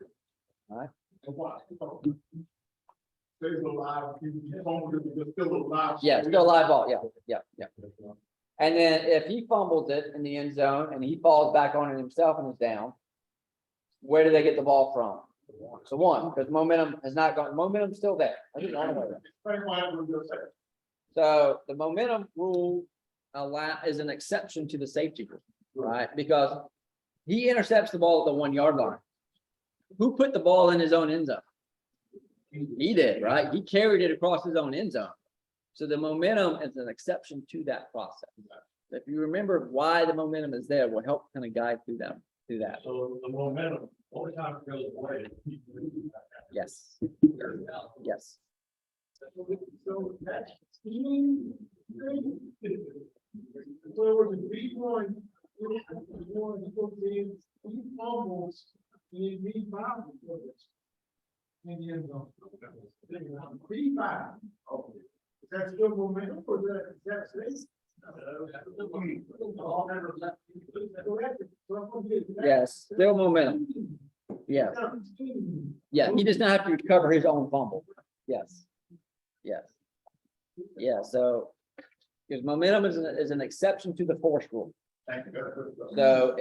Stays alive, he fumbles, it's still alive.
Yeah, still a live ball, yeah. And then if he fumbles it in the end zone and he falls back on it himself and is down, where do they get the ball from? The 1, because momentum has not gone, momentum's still there.
Explain why I was just saying.
So the momentum rule is an exception to the safety rule, right? Because he intercepts the ball at the 1-yard line. Who put the ball in his own end zone? He did, right? He carried it across his own end zone. So the momentum is an exception to that process. If you remember why the momentum is there, will help kind of guide through that.
So the momentum, only time it goes away.
Yes. Yes.
So that's. So with the B1, he fumbles, he fumbles. In the end zone. B5. Is that still momentum or is that safe?
Yes, still momentum. Yeah. Yeah, he does not have to recover his own fumble. Yes. Yeah, so because momentum is an exception to the force rule. So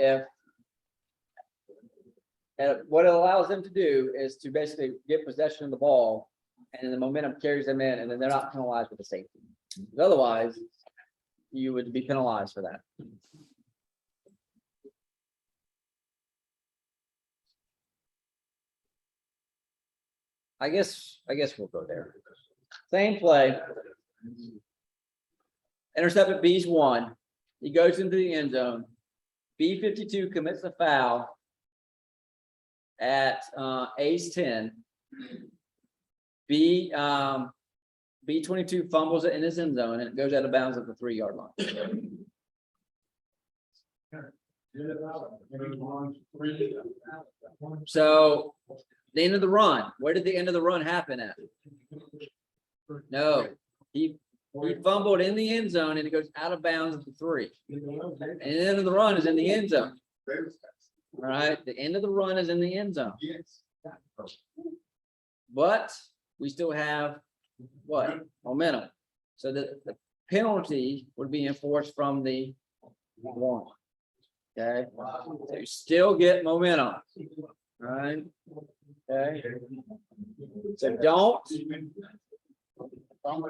what it allows them to do is to basically get possession of the ball and then the momentum carries them in and then they're not penalized with the safety. Otherwise, you would be penalized for that. I guess we'll go there. Same play. Intercepted B's 1. He goes into the end zone. B52 commits a foul at A's 10. B22 fumbles it in his end zone and it goes out of bounds at the 3-yard line. So the end of the run, where did the end of the run happen at? No, he fumbled in the end zone and it goes out of bounds at the 3. And the end of the run is in the end zone. All right, the end of the run is in the end zone. But we still have what? Momentum. So the penalty would be enforced from the 1. Okay, so you still get momentum. All right. Okay. So don't. All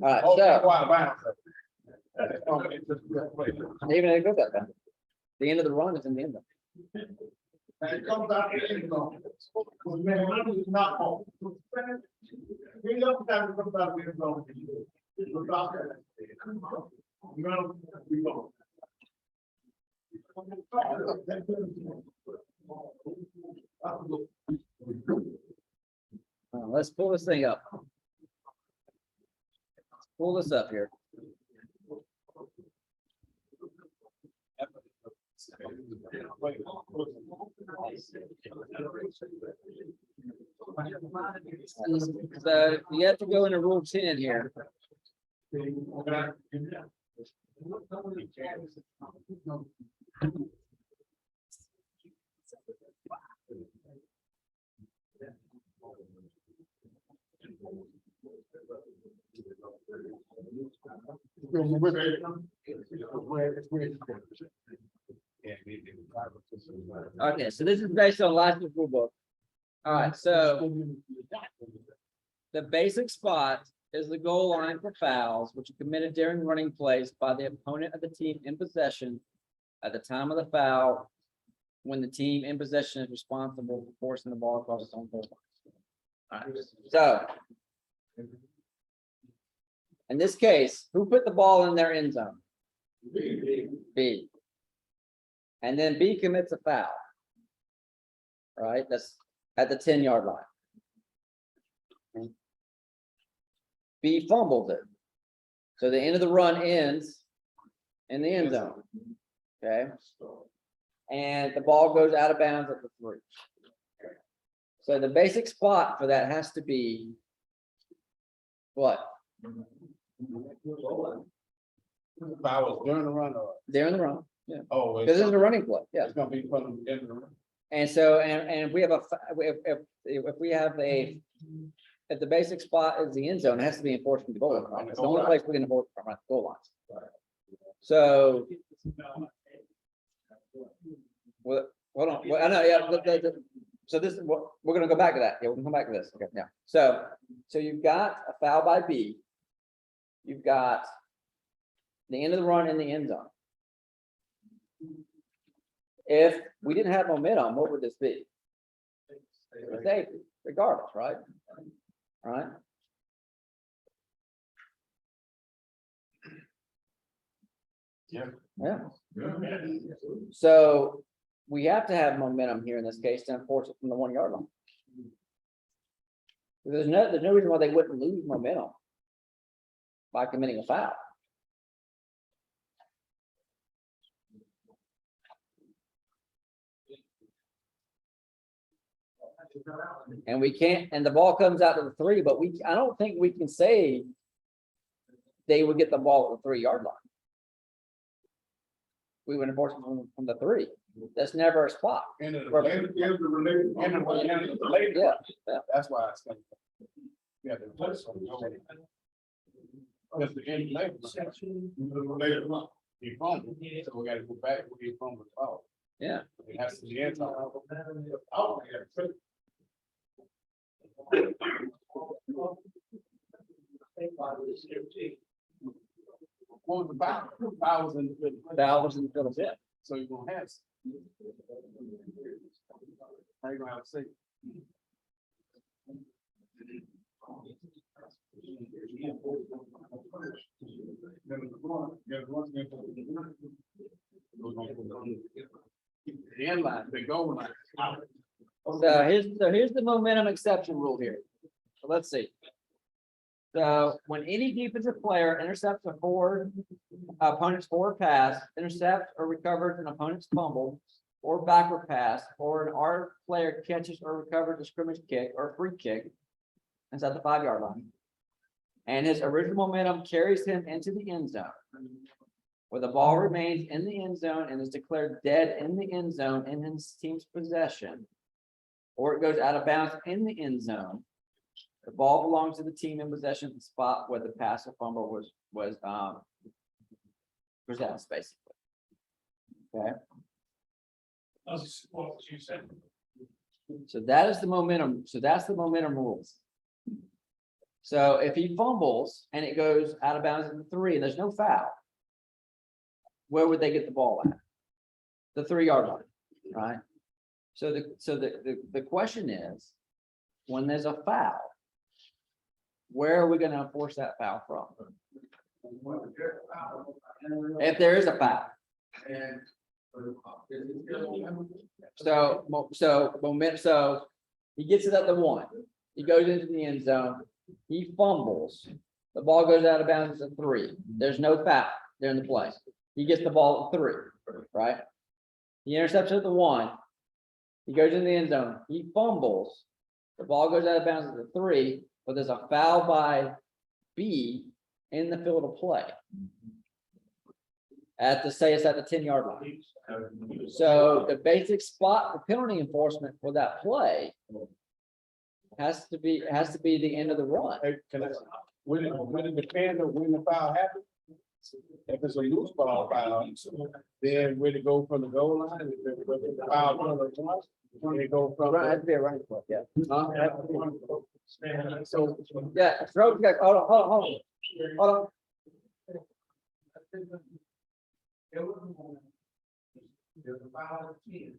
right, so even if it goes that bad, the end of the run is in the end zone.
And it comes out the end zone. Momentum is not home. We don't have to come out the end zone. Without that. Momentum, we don't.
Let's pull this thing up. Pull this up here. So you have to go into Rule 10 here. Okay, so this is based on last year's rule book. All right, so the basic spot is the goal line for fouls, which are committed during running plays by the opponent of the team in possession at the time of the foul, when the team in possession is responsible for forcing the ball across its own goal line. All right, so in this case, who put the ball in their end zone? B. And then B commits a foul. Right, that's at the 10-yard line. B fumbles it. So the end of the run ends in the end zone. Okay. And the ball goes out of bounds at the 3. So the basic spot for that has to be what?
If I was during the run or,
There in the run. Yeah.
oh,
Because this is a running play. Yeah.
it's gonna be from the end of the run.
And so, and if we have if we have if the basic spot is the end zone, it has to be enforced from the goal line. It's the only place we can enforce from the goal lines. So, well, hold on, well, I know, yeah, so this is what, we're gonna go back to that, yeah, we're gonna come back to this, okay, yeah. So you've got a foul by B. You've got the end of the run in the end zone. If we didn't have momentum, what would this be? Safety, regardless, right? All right.
Yeah.
Yeah. So we have to have momentum here in this case to enforce it from the 1-yard line. There's no reason why they wouldn't lose momentum by committing a foul. And we can't, and the ball comes out to the 3, but I don't think we can say they would get the ball at the 3-yard line. We would enforce it from the 3. That's never a spot.
End of the
Right.
end of the related- end of the related-
Yeah,
That's why it's gonna. Yeah, the place on the. That's the end labor. The related run. He fumbled, so we gotta go back, we fumbled out.
yeah.
It has to be end zone. Oh, yeah. What was the foul? Foul was in.
Foul was in Philadelphia.
So you're gonna have. How you gonna have a say? The end line, the goal line.
So here's the momentum exception rule here. So let's see. So when any defensive player intercepts a opponent's forward pass, intercepts or recovers an opponent's fumble or backward pass, or an our player catches or recovers a scrimmage kick or free kick, that's at the 5-yard line, and his original momentum carries him into the end zone, where the ball remains in the end zone and is declared dead in the end zone in his team's possession, or it goes out of bounds in the end zone, the ball belongs to the team in possession of the spot where the pass or fumble was possessed, basically. Okay,
That's what you said.
so that is the momentum. So that's the momentum rules. So if he fumbles and it goes out of bounds at the 3, and there's no foul, where would they get the ball at? The 3-yard line, right? So the question is, when there's a foul, where are we going to enforce that foul from? If there is a foul. So he gets it at the 1. He goes into the end zone. He fumbles. The ball goes out of bounds at 3. There's no foul during the play. He gets the ball at 3, right? He intercepts at the 1. He goes in the end zone. He fumbles. The ball goes out of bounds at the 3, but there's a foul by B in the field of play. Say it's at the 10-yard line. So the basic spot for penalty enforcement for that play has to be the end of the run.
Hey, can I, Will it depend on when the foul happens? If it's a loose ball foul, then will it go from the goal line? If the foul comes once, will it go from?
Run, that'd be a running play, yeah.
Huh?
So, yeah, throw, hold on, hold on.
There's a foul at 10,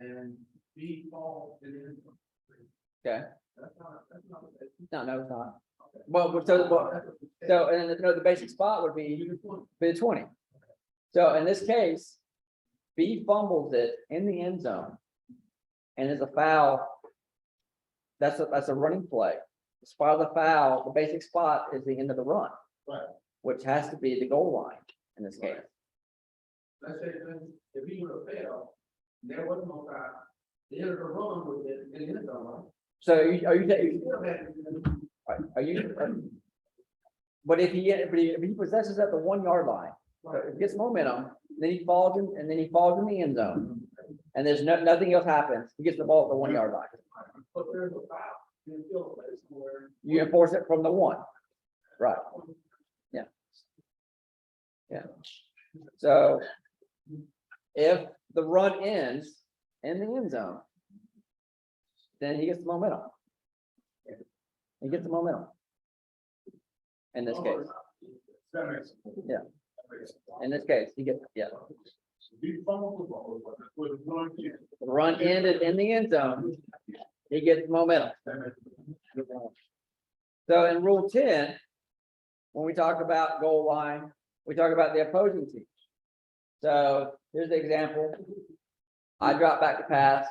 and B falls, and then.
Okay,
That's not.
no, it's not. Well, so, and no, the basic spot would be the 20. So in this case, B fumbles it in the end zone. And it's a foul. That's a running play. The spot of the foul, the basic spot is the end of the run.
Right.
Which has to be the goal line in this case.
Let's say, if he would have failed, there was no foul. The end of the run with it, and the end zone.
So are you,
Still had-
are you? But if he possesses at the 1 yard line, gets momentum, then he falls in the end zone. And there's nothing else happens, he gets the ball at the 1 yard line.
But there's a foul. There's still a place where.
You enforce it from the 1. Right. Yeah. Yeah. So if the run ends in the end zone, then he gets the momentum. He gets the momentum. In this case,
That makes.
Yeah.
That makes sense.
in this case, he gets, yeah.
He fumbled the ball, but that's where the run is.
The run ended in the end zone, he gets momentum.
That makes sense.
So in rule 10, when we talk about goal line, we talk about the opposing team. So here's the example. I drop back to pass.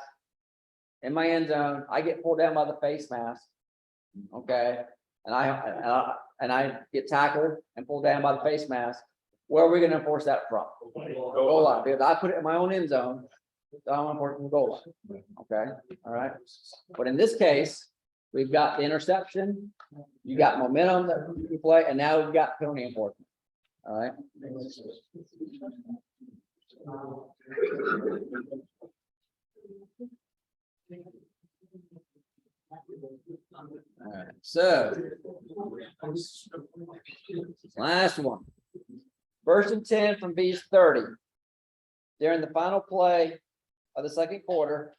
In my end zone, I get pulled down by the face mask. Okay, and I get tackled and pulled down by the face mask. Where are we gonna enforce that from? Goal line, because I put it in my own end zone. So I'm enforcing the goal line. Okay, all right. But in this case, we've got the interception, you got momentum that you can play, and now we've got penalty enforcement. All right. All right, so last one. 1st and 10 from B's 30. During the final play of the second quarter,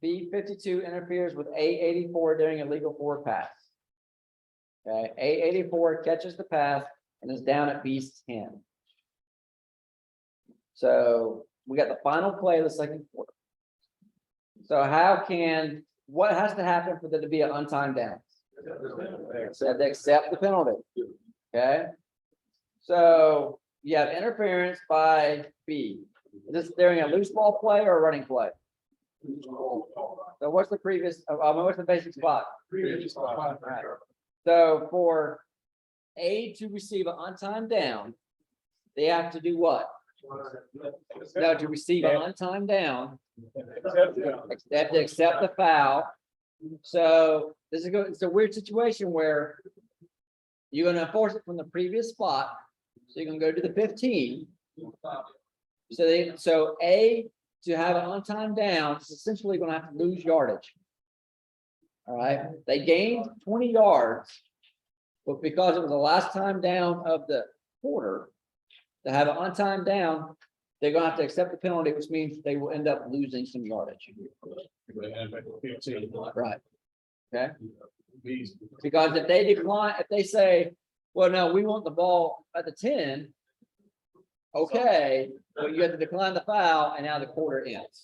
B 52 interferes with A 84 during a legal forward pass. Okay, A 84 catches the pass and is down at B's 10. So we got the final play of the second quarter. So what has to happen for there to be an untimed down? So they accept the penalty. Okay. So you have interference by B. Is this during a loose ball play or a running play? So what's the what's the basic spot? Right. So for A to receive an untimed down, they have to do what? No, to receive an untimed down, they have to accept the foul. So this is it's a weird situation where you're going to enforce it from the previous spot. So you're going to go to the 15. So A to have an untimed down is essentially going to have to lose yardage. All right, they gained 20 yards, but because it was the last time down of the quarter, to have an untimed down, they're going to have to accept the penalty, which means they will end up losing some yardage. Right. Okay. Because if they decline, if they say, well, no, we want the ball at the 10. Okay, but you have to decline the foul and now the quarter ends.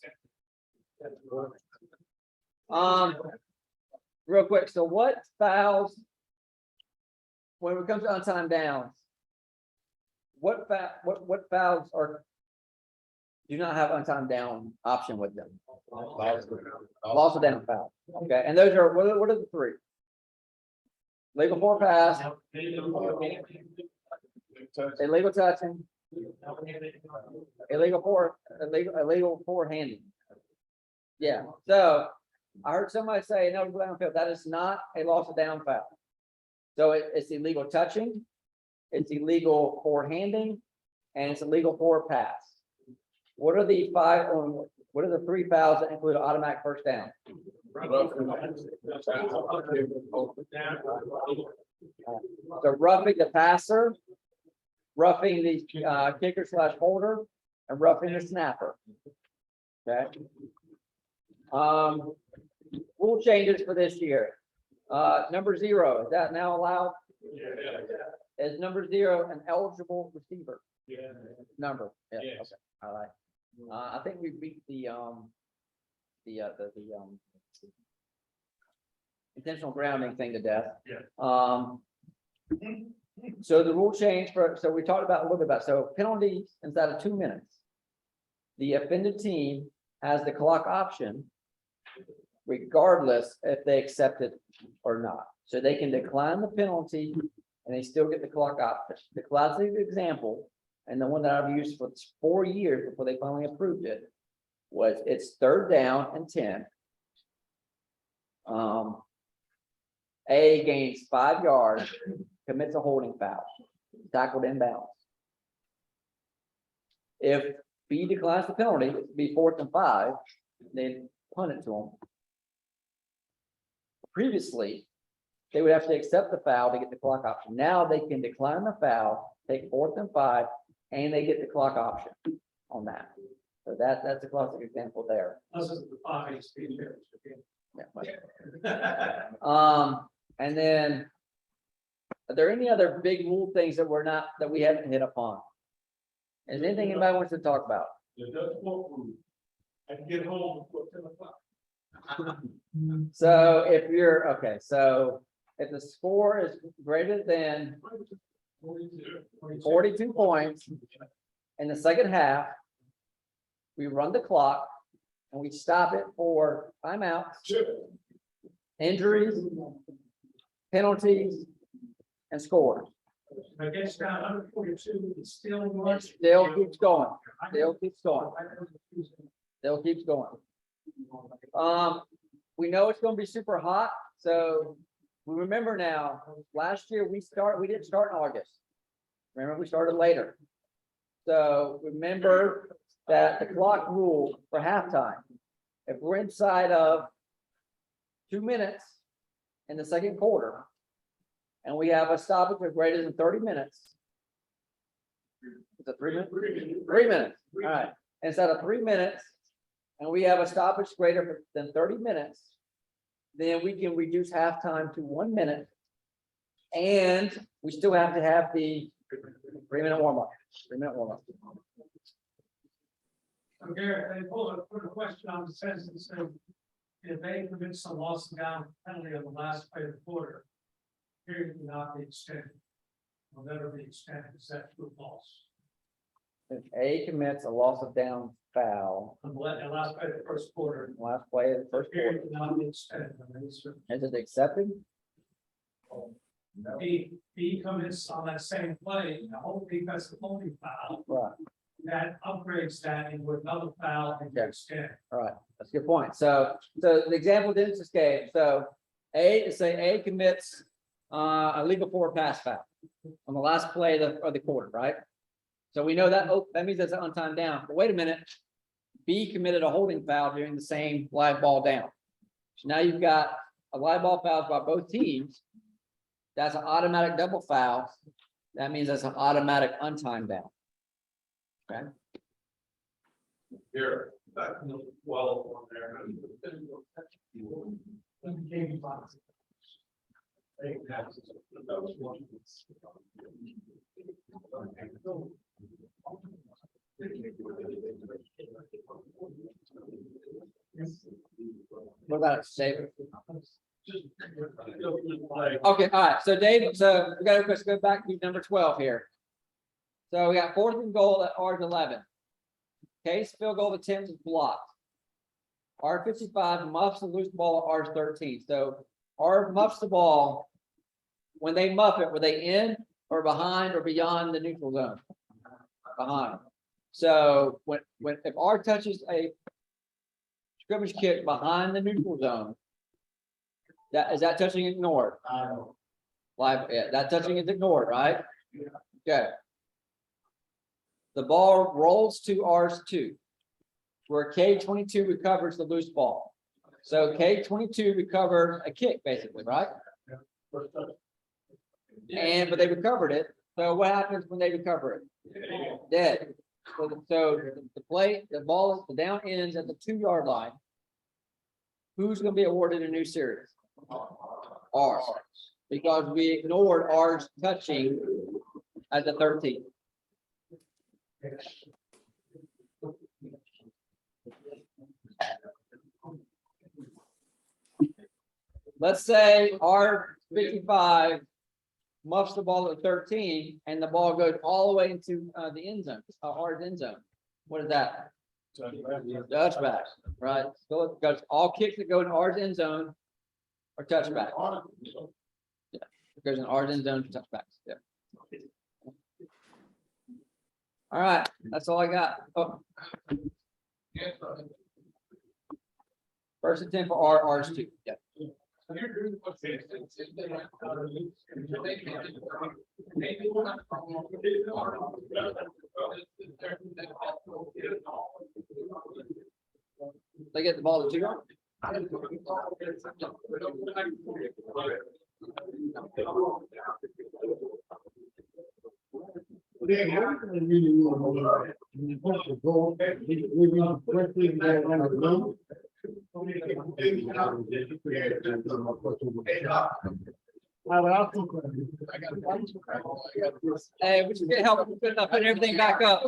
Real quick. So what fouls, when it comes to untimed downs, what fouls do not have untimed down option with them? Loss of down foul. Okay, and those are, what are the 3? Legal forward pass, illegal touching, illegal forward handing. Yeah, so I heard somebody say, no, downfield, that is not a loss of down foul. So it's illegal touching, it's illegal forward handing, and it's illegal forward pass. What are the 3 fouls that include automatic first down? So roughing the passer, roughing the kicker slash holder, and roughing the snapper. Okay. Rule changes for this year. Number 0, is that now allowed? Is number 0 an eligible receiver number? Yeah,
Yes.
okay, all right. I think we beat the intentional grounding thing to death.
Yeah.
So the rule change so we talked about a little bit about, so penalties instead of 2 minutes. The offended team has the clock option regardless if they accept it or not. So they can decline the penalty and they still get the clock option. The classic example, and the one that I've used for 4 years before they finally approved it, was it's 3rd down and 10. A gains 5 yards, commits a holding foul, tackled inbounds. If B declines the penalty, it'd be 4th and 5, then punt it to them. Previously, they would have to accept the foul to get the clock option. Now they can decline the foul, take 4th and 5, and they get the clock option on that. So that's a classic example there. Yeah. And then, are there any other big rule things that we haven't hit upon? Is there anything anybody wants to talk about?
I can get home before 10 o'clock.
So if the score is greater than 42 points in the second half, we run the clock and we stop it for timeouts, injuries,
penalties,
and scores.
I guess now under 42, it's still going.
Still keeps going. Still keeps going. Still keeps going. We know it's going to be super hot, so we remember now. Last year we didn't start in August. Remember, we started later. So remember that the clock rule for halftime. If we're inside of 2 minutes in the second quarter, and we have a stoppage of greater than 30 minutes. Is it 3 minutes? 3 minutes. All right. Instead of 3 minutes, and we have a stoppage greater than 30 minutes, then we can reduce halftime to 1 minute. And we still have to have the 3-minute warm-up. 3-minute warm-up.
So Garrett, they put a question on the census, so if they commit some loss of down penalty on the last play of the quarter, period cannot be extended. Will never be extended, is that true or false?
If A commits a loss of down foul,
On the last play of the first quarter,
last play of the first quarter,
period cannot be extended. I mean, it's-
is it accepted?
B commits on that same play, the whole defensive holding foul,
Right.
that upgrades that into another foul and
Okay.
extend.
All right, that's a good point. So the example didn't escape. So A commits a legal forward pass foul on the last play of the quarter, right? So we know that, that means that's an untimed down. But wait a minute, B committed a holding foul during the same live ball down. So now you've got a live ball foul by both teams. That's an automatic double foul. That means that's an automatic untimed down. Okay.
Here, back in the well on there.
What about David?
Like,
Okay, all right, so David, so we gotta let's go back to number 12 here. So we got 4th and goal at R11. Case field goal attempt is blocked. R55 muffs the loose ball at R13. So R muffs the ball. When they muff it, were they in or behind or beyond the neutral zone? Behind. So when if R touches a scrimmage kick behind the neutral zone, is that touching ignored? Live, yeah, that touching is ignored, right? Okay. The ball rolls to R2, where K22 recovers the loose ball. So K 22 recovered a kick, basically, right? But they recovered it. So what happens when they recover it? Dead. So the play, the ball, the down ends at the 2-yard line. Who's gonna be awarded a new series? Ours, because we ignored ours touching at the 13. Let's say our 55 muffs the ball at 13 and the ball goes all the way into the end zone, our end zone. What is that? Touchback, right? So it goes, all kicks that go in ours end zone are touchback. Yeah, it goes in ours end zone for touchbacks. Yeah. All right, that's all I got. Oh. First and 10 for ours too. Yeah. They get the ball to 2-yard. Hey, we should get help putting everything back up.